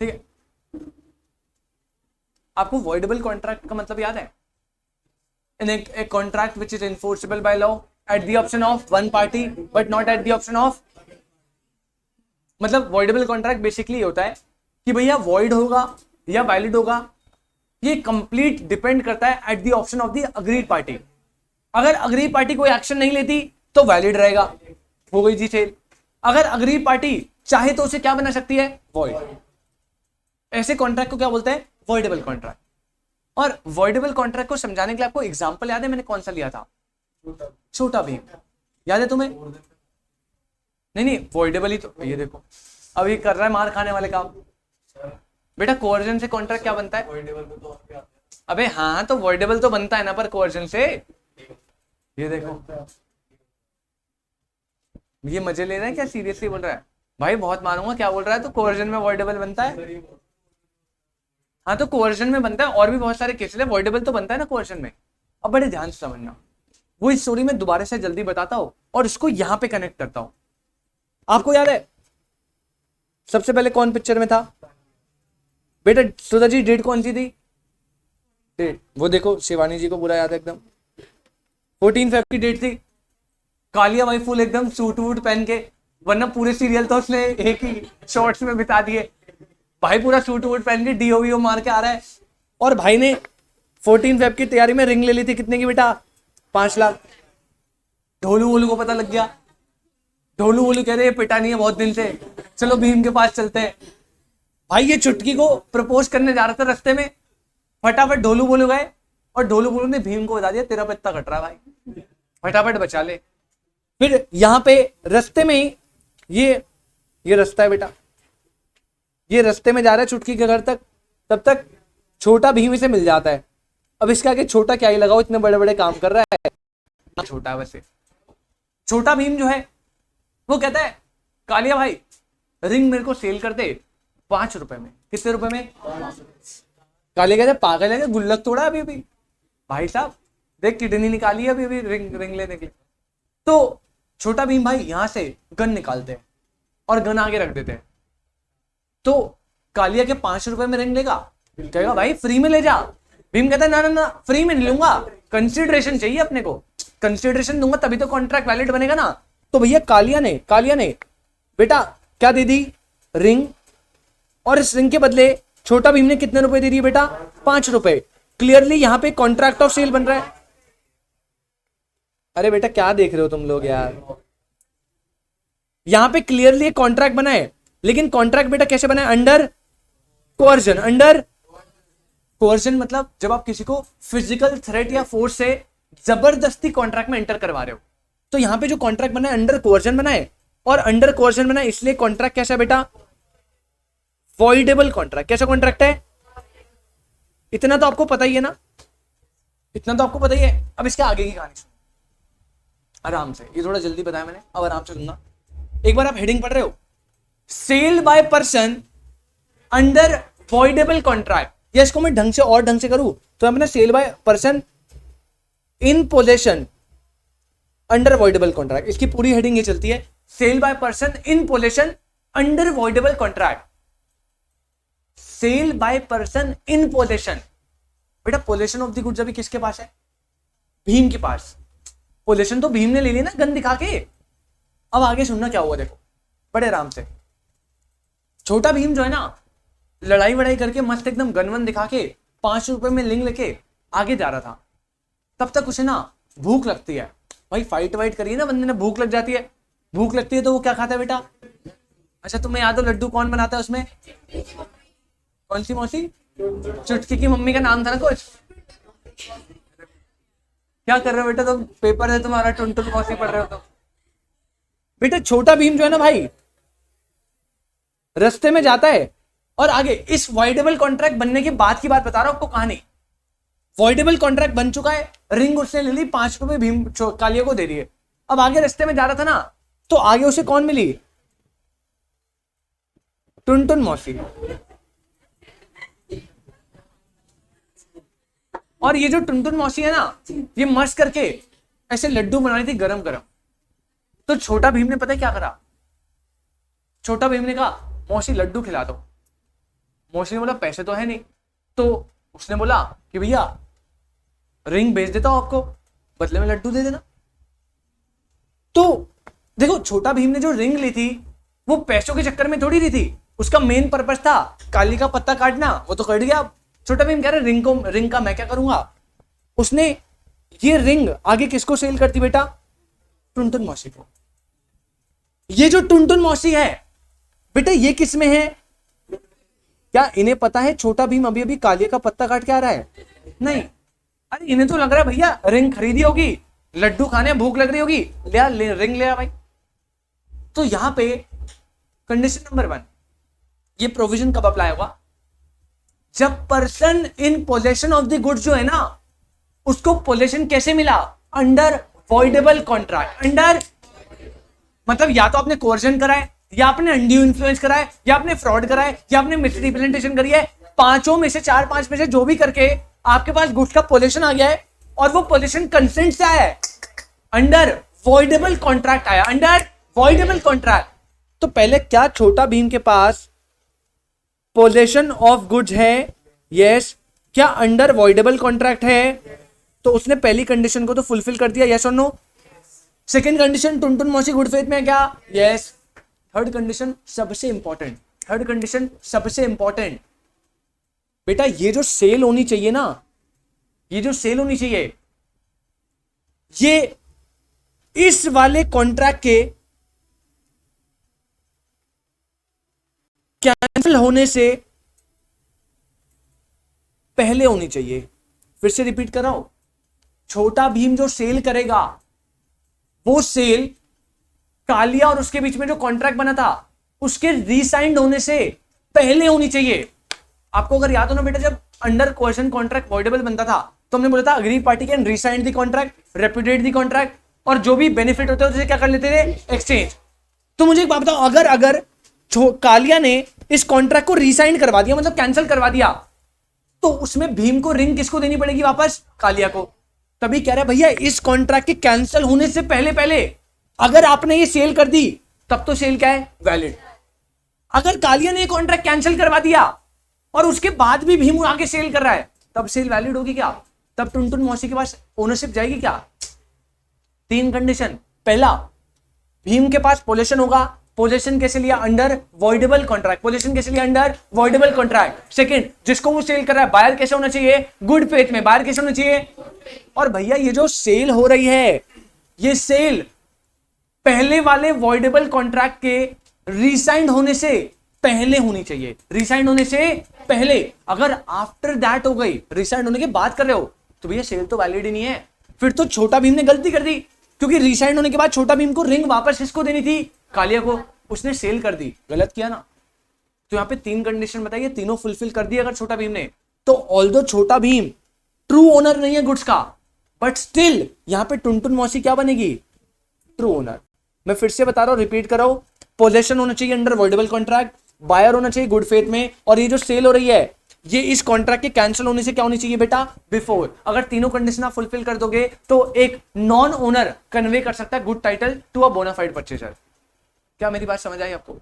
ठीक है, आपको voidable contract का मतलब याद है? In a contract which is enforceable by law at the option of one party but not at the option of, मतलब voidable contract बेसिकली ये होता है कि भैया void होगा या वैलिड होगा, ये कंप्लीट डिपेंड करता है at the option of the agreed party. अगर अग्रीड पार्टी कोई एक्शन नहीं लेती तो वैलिड रहेगा, हो गई जी सेल। अगर अग्रीड पार्टी चाहे तो उसे क्या बना सकती है? void। ऐसे कॉन्ट्रैक्ट को क्या बोलते हैं? voidable contract. और voidable कॉन्ट्रैक्ट को समझाने के लिए आपको एग्जांपल याद है मैंने कौन सा लिया था? छोटा भीम, याद है तुम्हें? नहीं, voidable ही तो, ये देखो अभी कर रहा है मार खाने वाले काम। बेटा कोवर्जन से कॉन्ट्रैक्ट क्या बनता है? अबे हाँ, तो voidable तो बनता है ना पर कोवर्जन से। ये देखो, ये मजे ले रहा है क्या? सीरियसली बोल रहा है भाई? बहुत मारूंगा। क्या बोल रहा है? तो कोवर्जन में voidable बनता है। हाँ, तो कोवर्जन में बनता है, और भी बहुत सारे केसेस है, voidable तो बनता है ना कोवर्जन में। अब बड़े ध्यान से समझना, वो इस स्टोरी में दोबारा से जल्दी बताता हूं और इसको यहां पे कनेक्ट करता हूं। आपको याद है सबसे पहले कौन पिक्चर में था? बेटा सुधा जी डेट कौन सी थी? डेट वो देखो, शिवानी जी को पूरा याद है एकदम। 14 फेब की डेट थी। कालिया भाई फुल एकदम सूट वूट पहन के, वरना पूरे सीरियल तो उसने एक ही शॉर्ट्स में बिता दिए। भाई पूरा सूट वूट पहन के डीओ मार के आ रहा है। और भाई ने 14 फेब की तैयारी में रिंग ले ली थी। कितने की बेटा? 5 लाख। ढोलू वोलू को पता लग गया। ढोलू वोलू कह रहे पिटा नहीं है बहुत दिन से, चलो भीम के पास चलते हैं। भाई ये चुटकी को प्रपोज करने जा रहा था, रास्ते में फटाफट ढोलू बोलू गए और ढोलू बोलू ने भीम को बता दिया तेरा पत्ता कट रहा है भाई, फटाफट बचा ले। फिर यहाँ पे रास्ते में ही ये रास्ता है बेटा, ये रास्ते में जा रहा है चुटकी के घर तक। तब तक छोटा भीम इसे मिल जाता है। अब इसके आगे छोटा क्या ही लगाओ, इतने बड़े बड़े काम कर रहा है। छोटा वैसे छोटा भीम जो है वो कहता है कालिया भाई रिंग मेरे को सेल कर दे 5 रुपए में। कितने रुपए में? कालिया कहते पागल है, गुल्लक तोड़ा अभी अभी भाई साहब, देख किडनी निकाली है अभी अभी रिंग लेने के लिए। तो छोटा भीम भाई यहां से गन निकालते हैं और गन आगे रख देते हैं। तो कालिया के 5 रुपए में रिंग लेगा कहेगा भाई फ्री में ले जा। भीम कहता है ना ना ना, फ्री में नहीं लूंगा, कंसिडरेशन चाहिए अपने को, कंसिडरेशन दूंगा तभी तो कॉन्ट्रैक्ट वैलिड बनेगा ना। तो भैया कालिया ने बेटा क्या दे दी, रिंग, और इस रिंग के बदले छोटा भीम ने कितने रुपए दे दिए बेटा, 5 रुपए। क्लियरली यहां पे कॉन्ट्रैक्ट ऑफ सेल बन रहा है। अरे बेटा क्या देख रहे हो तुम लोग यार, यहां पे क्लियरली एक कॉन्ट्रैक्ट बना है, लेकिन कॉन्ट्रैक्ट बेटा कैसे बना है, अंडर कोअर्जन। अंडर कोअर्जन मतलब जब आप किसी को फिजिकल थ्रेट या फोर्स से जबरदस्ती कॉन्ट्रैक्ट में एंटर करवा रहे हो। तो यहां पे जो कॉन्ट्रैक्ट बना है अंडर कोअर्जन बना है, और अंडर कोअर्जन बना है इसलिए कॉन्ट्रैक्ट कैसा है बेटा, वॉइडेबल कॉन्ट्रैक्ट। कैसा कॉन्ट्रैक्ट है, इतना तो आपको पता ही है ना, इतना तो आपको पता ही है। अब इसके आगे की कहानी सुनो आराम से, ये थोड़ा जल्दी बताया मैंने, अब आराम से सुनना। एक बार आप हेडिंग पढ़ रहे हो, sale by person under voidable contract, या इसको मैं ढंग से करूं तो अपना sale by person in possession under voidable contract, इसकी पूरी हेडिंग ये चलती है, sale by person in possession under voidable contract. Sale by person in possession, बेटा पोजेशन ऑफ द गुड्स अभी किसके पास है, भीम के पास। पोजेशन तो भीम ने ले ली ना गन दिखा के। अब आगे सुनना क्या हुआ, देखो बड़े आराम से। छोटा भीम जो है ना, लड़ाई वड़ाई करके मस्त एकदम गन वन दिखा के 5 रुपए में लिंग लेके आगे जा रहा था। तब तक उसे ना भूख लगती है, भाई फाइट वाइट करिए ना बंदे ने, भूख लग जाती है। भूख लगती है तो वो क्या खाता है बेटा, अच्छा तुम्हें याद हो लड्डू कौन बनाता है उसमें, कौन सी मौसी, चुटकी की मम्मी का नाम था ना कुछ। क्या कर रहे हो बेटा तुम, पेपर है तुम्हारा, टुनटुन मौसी पढ़ रहे हो तुम। बेटा छोटा भीम जो है ना भाई, रास्ते में जाता है और आगे इस वॉइडेबल कॉन्ट्रैक्ट बनने के बाद की बात बता रहा हूं आपको कहानी। वॉइडेबल कॉन्ट्रैक्ट बन चुका है, रिंग उसने ले ली, 5 रुपए भीम कालिया को दे दिए। अब आगे रास्ते में जा रहा था ना, तो आगे उसे कौन मिली, टुनटुन मौसी। और ये जो टुनटुन मौसी है ना, ये मस्त करके ऐसे लड्डू बना रही थी गरम गरम। तो छोटा भीम ने पता है क्या करा, छोटा भीम ने कहा मौसी लड्डू खिला दो। मौसी ने बोला पैसे तो है नहीं, तो उसने बोला कि भैया रिंग बेच देता हूं आपको, बदले में लड्डू दे देना। तो देखो छोटा भीम ने जो रिंग ली थी वो पैसों के चक्कर में थोड़ी ली थी, उसका मेन पर्पस था काली का पत्ता काटना, वो तो कट गया। छोटा भीम कह रहे रिंग का मैं क्या करूंगा। उसने ये रिंग आगे किसको सेल करती बेटा, टुनटुन मौसी को। ये जो टुनटुन मौसी है बेटा, ये किस में है, क्या इन्हें पता है छोटा भीम अभी अभी कालिया का पत्ता काट के आ रहा है, नहीं। अरे इन्हें तो लग रहा है भैया रिंग खरीदी होगी, लड्डू खाने भूख लग रही होगी, रिंग ले आ भाई। तो यहां पे कंडीशन नंबर 1, ये प्रोविजन कब अप्लाई होगा, जब person in possession of the goods जो है ना, उसको पोजेशन कैसे मिला, अंडर वॉइडेबल कॉन्ट्रैक्ट। अंडर मतलब या तो आपने कोर्जन कराए, या आपने अनड्यू इन्फ्लुएंस कराए, या आपने फ्रॉड कराए, या आपने मिसरिप्रेजेंटेशन करी है। 5 में से 4-5 में से जो भी करके आपके पास गुड्स का पोजेशन आ गया है, और वो पोजेशन कंसेंट से आया है, अंडर वॉइडेबल कॉन्ट्रैक्ट आया, अंडर वॉइडेबल कॉन्ट्रैक्ट। तो पहले क्या छोटा भीम के पास पोजेशन ऑफ गुड्स है, यस। क्या अंडर वॉइडेबल कॉन्ट्रैक्ट है, तो उसने पहली कंडीशन को तो फुलफिल कर दिया, यस और नो। सेकेंड कंडीशन टुनटुन मौसी गुड फेथ में है क्या, यस। थर्ड कंडीशन सबसे इंपॉर्टेंट, थर्ड कंडीशन सबसे इंपॉर्टेंट बेटा, ये जो सेल होनी चाहिए ना, ये जो सेल होनी चाहिए, ये इस वाले कॉन्ट्रैक्ट के कैंसिल होने से पहले होनी चाहिए। फिर से रिपीट कर रहा हूं, छोटा भीम जो सेल करेगा, वो सेल कालिया और उसके बीच में जो कॉन्ट्रैक्ट बना था उसके रीसाइंड होने से पहले होनी चाहिए। आपको अगर याद हो ना बेटा, जब अंडर कोएशन कॉन्ट्रैक्ट वॉइडेबल बनता था तो हमने बोला था agree party can rescind the contract, repudiate the contract, और जो भी बेनिफिट होते हैं उसे क्या कर लेते थे, एक्सचेंज। तो मुझे एक बात बताओ, अगर कालिया ने इस कॉन्ट्रैक्ट को रीसाइन करवा दिया, मतलब कैंसिल करवा दिया, तो उसमें भीम को रिंग किसको देनी पड़ेगी वापस, कालिया को। तभी कह रहा है भैया इस कॉन्ट्रैक्ट के कैंसिल होने से पहले अगर आपने ये सेल कर दी, तब तो सेल क्या है, वैलिड। अगर कालिया ने कॉन्ट्रैक्ट कैंसिल करवा दिया और उसके बाद भी भीम आगे सेल कर रहा है, तब सेल वैलिड होगी क्या? तब टुनटुन मौसी के पास ओनरशिप जाएगी क्या? 3 कंडीशन। पहला, भीम के पास पोजीशन होगा। पोजीशन कैसे लिया? Under voidable contract. पोजीशन कैसे लिया? Under voidable contract. सेकंड, जिसको वो सेल कर रहा है, बायर कैसे होना चाहिए? गुड फेथ में। बायर कैसे होना चाहिए? और भैया ये जो सेल हो रही है, ये सेल पहले वाले वॉइडेबल कॉन्ट्रैक्ट के रिसाइंड होने से पहले होनी चाहिए। रिसाइंड होने से पहले। अगर आफ्टर दैट हो गई, रिसाइंड होने के बाद कर रहे हो, तो भैया सेल तो वैलिड ही नहीं है। फिर तो छोटा भीम ने गलती कर दी, क्योंकि रिसाइंड होने के बाद छोटा भीम को रिंग वापस किसको देनी थी? कालिया को। उसने सेल कर दी, गलत किया ना। तो यहां पे 3 कंडीशन बताइए, तीनों फुलफिल कर दी अगर छोटा भीम ने, तो ऑल्दो छोटा भीम ट्रू ओनर नहीं है गुड्स का, बट स्टिल यहां पे टुनटुन मौसी क्या बनेगी? True owner. मैं फिर से बता रहा हूं, रिपीट कर रहा हूं, पोजेशन होना चाहिए अंडर वॉइडेबल कॉन्ट्रैक्ट, बायर होना चाहिए गुड फेथ में, और ये जो सेल हो रही है ये इस कॉन्ट्रैक्ट के कैंसिल होने से क्या होनी चाहिए बेटा? बिफोर। अगर तीनों कंडीशन आप फुलफिल कर दोगे तो एक नॉन ओनर कन्वे कर सकता है good title to a bona fide purchaser. क्या मेरी बात समझ आई आपको?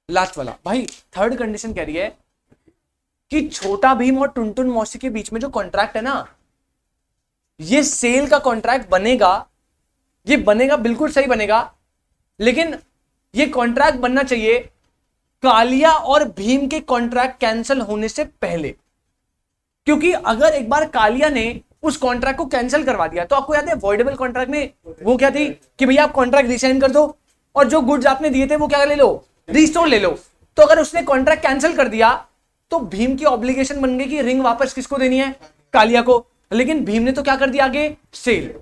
लास्ट वाला भाई, थर्ड कंडीशन कह रही है कि छोटा भीम और टुनटुन मौसी के बीच में जो कॉन्ट्रैक्ट है ना, ये सेल का कॉन्ट्रैक्ट बनेगा, ये बनेगा, बिल्कुल सही बनेगा, लेकिन ये कॉन्ट्रैक्ट बनना चाहिए कालिया और भीम के कॉन्ट्रैक्ट कैंसिल होने से पहले। क्योंकि अगर एक बार कालिया ने उस कॉन्ट्रैक्ट को कैंसिल करवा दिया, तो आपको याद है वॉइडेबल कॉन्ट्रैक्ट में वो क्या थी कि भैया आप कॉन्ट्रैक्ट रिसाइन कर दो और जो गुड्स आपने दिए थे वो क्या ले लो? रिस्टोर ले लो। तो अगर उसने कॉन्ट्रैक्ट कैंसिल कर दिया तो भीम की ऑब्लिगेशन बन गई कि रिंग वापस किसको देनी है? कालिया को। लेकिन भीम ने तो क्या कर दिया आगे? सेल।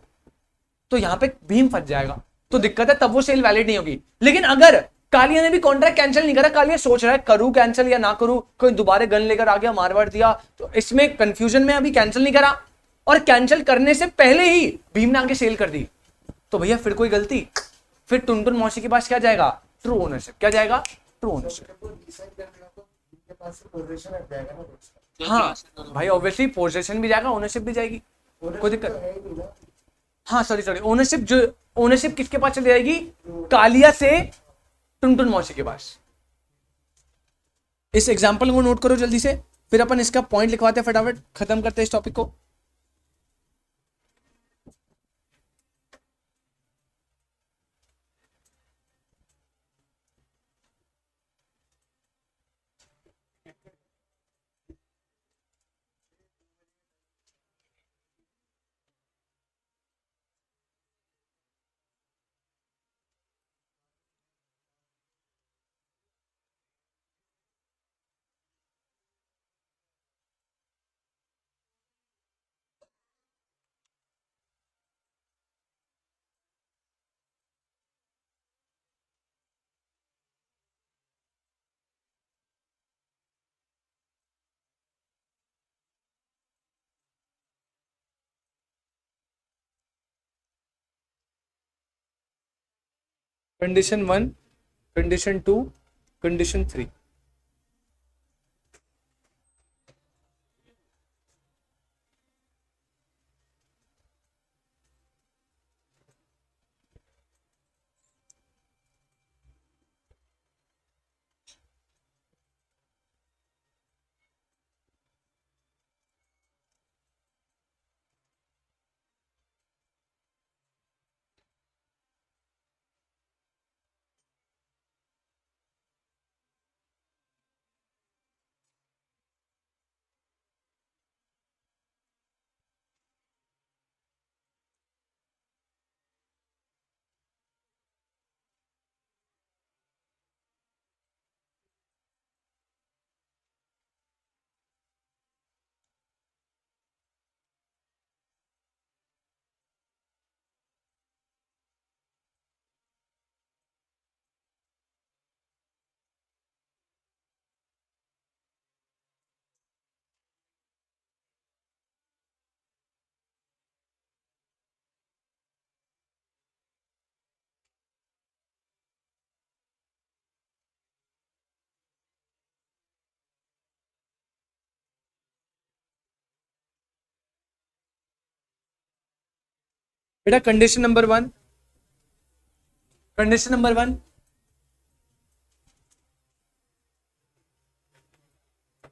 तो यहां पे भीम फंस जाएगा, तो दिक्कत है, तब वो सेल वैलिड नहीं होगी। लेकिन अगर कालिया ने भी कॉन्ट्रैक्ट कैंसिल नहीं करा, कालिया सोच रहा है करूं कैंसिल या ना करूं, कोई दोबारा गन लेकर आ गया मारवाड़ दिया, तो इसमें कंफ्यूजन में अभी कैंसिल नहीं करा, और कैंसिल करने से पहले ही भीम ने आगे सेल कर दी, तो भैया फिर कोई गलती, फिर टुनटुन मौसी के पास क्या जाएगा? True ownership. क्या जाएगा? True ownership. हाँ भाई, ऑब्वियसली पोजीशन भी जाएगा, ओनरशिप भी जाएगी, कोई दिक्कत। हाँ सॉरी, ओनरशिप, जो ओनरशिप किसके पास चली जाएगी? कालिया से टुनटुन मौसी के पास। इस एग्जांपल को नोट करो जल्दी से, फिर अपन इसका पॉइंट लिखवाते हैं, फटाफट खत्म करते हैं इस टॉपिक को। Condition 1, condition 2, condition 3। बेटा condition number 1, condition number 1,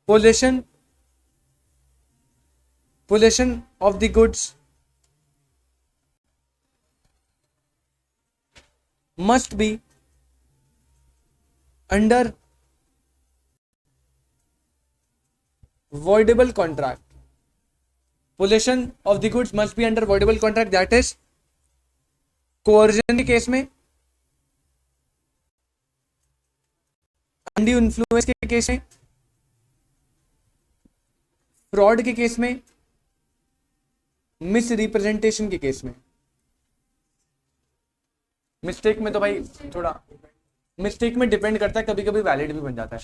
possession of the goods must be under voidable contract. Possession of the goods must be under voidable contract, that is coercion के केस में, undue influence के केस में, फ्रॉड के केस में, मिस रिप्रेजेंटेशन के केस में. मिस्टेक में तो भाई थोड़ा मिस्टेक में डिपेंड करता है, कभी कभी वैलिड भी बन जाता है.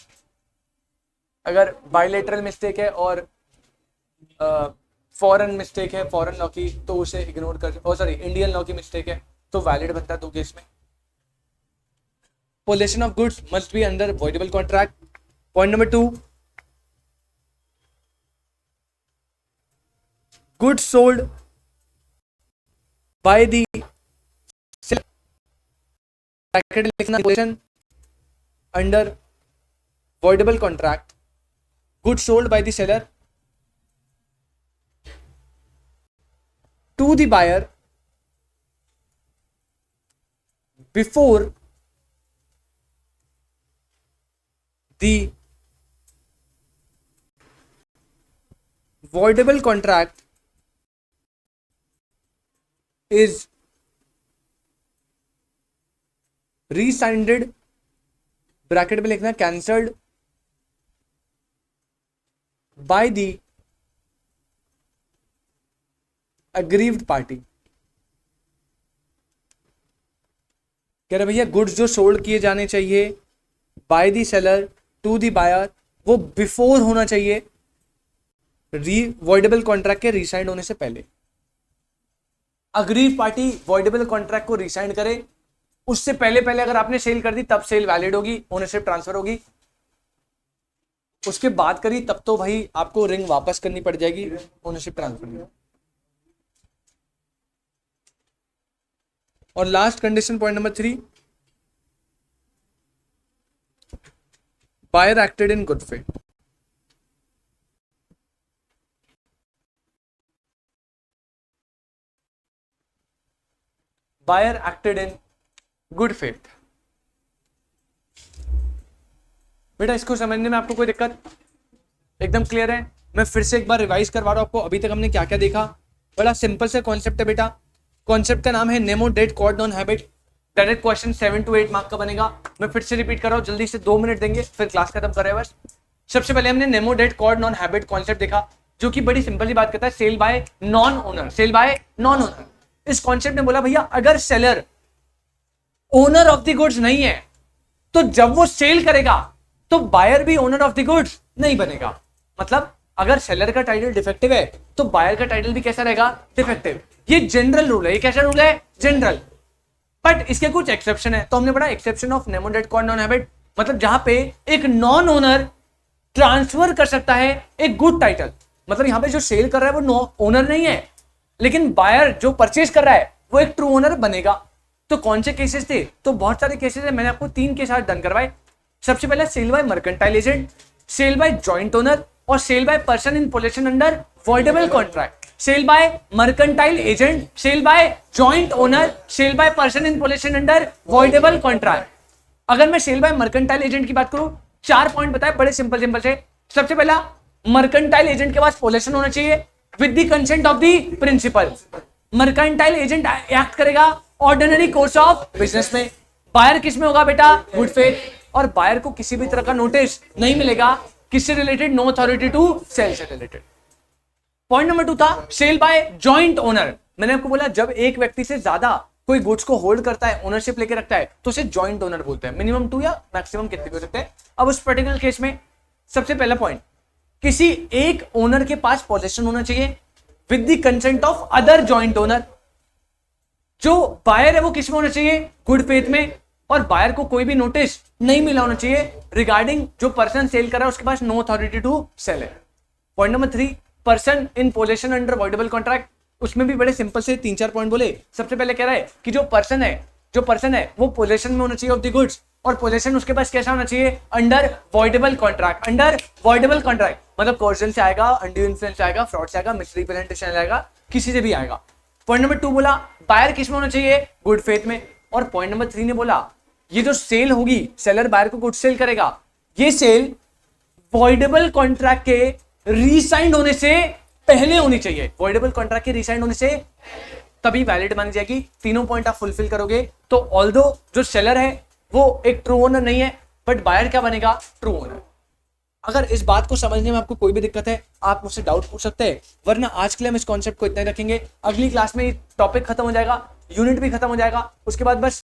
अगर बायलेटरल मिस्टेक है और फॉरेन मिस्टेक है, फॉरेन लॉ की, तो उसे इग्नोर कर, सॉरी इंडियन लॉ की मिस्टेक है तो वैलिड बनता है दो केस में. Possession of goods must be under voidable contract. Point number 2, goods sold by the position under voidable contract. Goods sold by the seller to the buyer before the voidable contract is rescinded, bracket में लिखना cancelled, by the aggrieved party. कह रहे भैया गुड्स जो सोल्ड किए जाने चाहिए by the seller to the buyer, वो बिफोर होना चाहिए वॉइडेबल कॉन्ट्रैक्ट के रिसाइंड होने से पहले. अग्रीव पार्टी वॉइडेबल कॉन्ट्रैक्ट को रिसाइंड करे, उससे पहले पहले अगर आपने सेल कर दी तब सेल वैलिड होगी, ओनरशिप ट्रांसफर होगी. उसके बाद करी तब तो भाई आपको रिंग वापस करनी पड़ जाएगी ओनरशिप ट्रांसफर में. और last condition point number 3, buyer acted in good faith. Buyer acted in good faith. बेटा इसको समझने में आपको कोई दिक्कत? एकदम क्लियर है? मैं फिर से एक बार रिवाइज करवा रहा हूं आपको, अभी तक हमने क्या क्या देखा. बड़ा सिंपल से कॉन्सेप्ट है बेटा. कॉन्सेप्ट का नाम है nemo dat quod non habet. Direct question 7 to 8 mark का बनेगा. मैं फिर से रिपीट कर रहा हूं, जल्दी से 2 मिनट देंगे फिर क्लास खत्म कर रहे हैं बस. सबसे पहले हमने nemo dat quod non habet concept देखा, जो कि बड़ी सिंपल सी बात करता है, sale by non owner. Sale by non owner. इस कॉन्सेप्ट ने बोला भैया अगर seller owner of the goods नहीं है तो जब वो सेल करेगा तो बायर भी ओनर ऑफ द गुड्स नहीं बनेगा. मतलब अगर सेलर का टाइटल डिफेक्टिव है तो बायर का टाइटल भी कैसा रहेगा? डिफेक्टिव. ये जनरल रूल है. ये कैसा रूल है? जनरल. बट इसके कुछ एक्सेप्शन है. तो हमने पढ़ा exception of nemo dat quod non habet, मतलब जहां पे एक नॉन ओनर ट्रांसफर कर सकता है एक गुड टाइटल. मतलब यहां पे जो सेल कर रहा है वो ओनर नहीं है, लेकिन बायर जो परचेज कर रहा है वो एक ट्रू ओनर बनेगा. तो कौन से केसेस थे? तो बहुत सारे केसेस है. मैंने आपको 3 के साथ डन करवाए. सबसे पहले sale by mercantile agent, sale by joint owner और sale by person in possession under voidable contract. Sale by mercantile agent, sale by joint owner, sale by person in possession under voidable contract. अगर मैं सेल बाय मर्केंटाइल एजेंट की बात करूं, 4 पॉइंट बताए बड़े सिंपल सिंपल से. सबसे पहला, मर्केंटाइल एजेंट के पास पोजेशन होना चाहिए with the consent of the principal. Mercantile agent act करेगा ऑर्डिनरी कोर्स ऑफ बिजनेस में. बायर किस में होगा बेटा? Good faith. और बायर को किसी भी तरह का नोटिस नहीं मिलेगा. किससे related? No authority to sell से रिलेटेड. पॉइंट नंबर 2 था सेल बाय जॉइंट ओनर. मैंने आपको बोला जब एक व्यक्ति से ज्यादा कोई गुड्स को होल्ड करता है, ओनरशिप लेके रखता है, तो उसे जॉइंट ओनर बोलते हैं. मिनिमम 2 या मैक्सिमम कितने भी हो सकते हैं. अब उस पर्टिकुलर केस में सबसे पहला पॉइंट, किसी एक ओनर के पास पोजेशन होना चाहिए with the consent of other joint owner. जो बायर है वो किस में होना चाहिए? गुड फेथ में. और बायर को कोई भी नोटिस नहीं मिला होना चाहिए रिगार्डिंग जो पर्सन सेल कर रहा है उसके पास नो अथॉरिटी टू सेल है. Point number 3, person in possession under voidable contract. उसमें भी बड़े सिंपल से 3-4 पॉइंट बोले. सबसे पहले कह रहा है कि जो पर्सन है वो पोजेशन में होना चाहिए ऑफ द गुड्स. और पोजीशन उसके पास कैसा होना चाहिए, under voidable contract. Under voidable contract मतलब कोर्जन से आएगा, अनड्यू इन्फ्लुएंस से आएगा, फ्रॉड से आएगा, मिसरिप्रेजेंटेशन आएगा, किसी से भी आएगा। पॉइंट नंबर 2 बोला बायर किस में होना चाहिए, गुड फेथ में। और पॉइंट नंबर 3 ने बोला ये जो सेल होगी, सेलर बायर को गुड सेल करेगा, ये सेल वॉइडेबल कॉन्ट्रैक्ट के रीसाइंड होने से पहले होनी चाहिए। वॉइडेबल कॉन्ट्रैक्ट के रीसाइंड होने से तभी वैलिड मानी जाएगी। तीनों पॉइंट आप फुलफिल करोगे तो ऑल्दो जो सेलर है वो एक ट्रू ओनर नहीं है, बट बायर क्या बनेगा, ट्रू ओनर। अगर इस बात को समझने में आपको कोई भी दिक्कत है आप मुझसे डाउट पूछ सकते हैं, वरना आज के लिए हम इस कॉन्सेप्ट को इतना ही रखेंगे। अगली क्लास में ये टॉपिक खत्म हो जाएगा, यूनिट भी खत्म हो जाएगा, उसके बाद बस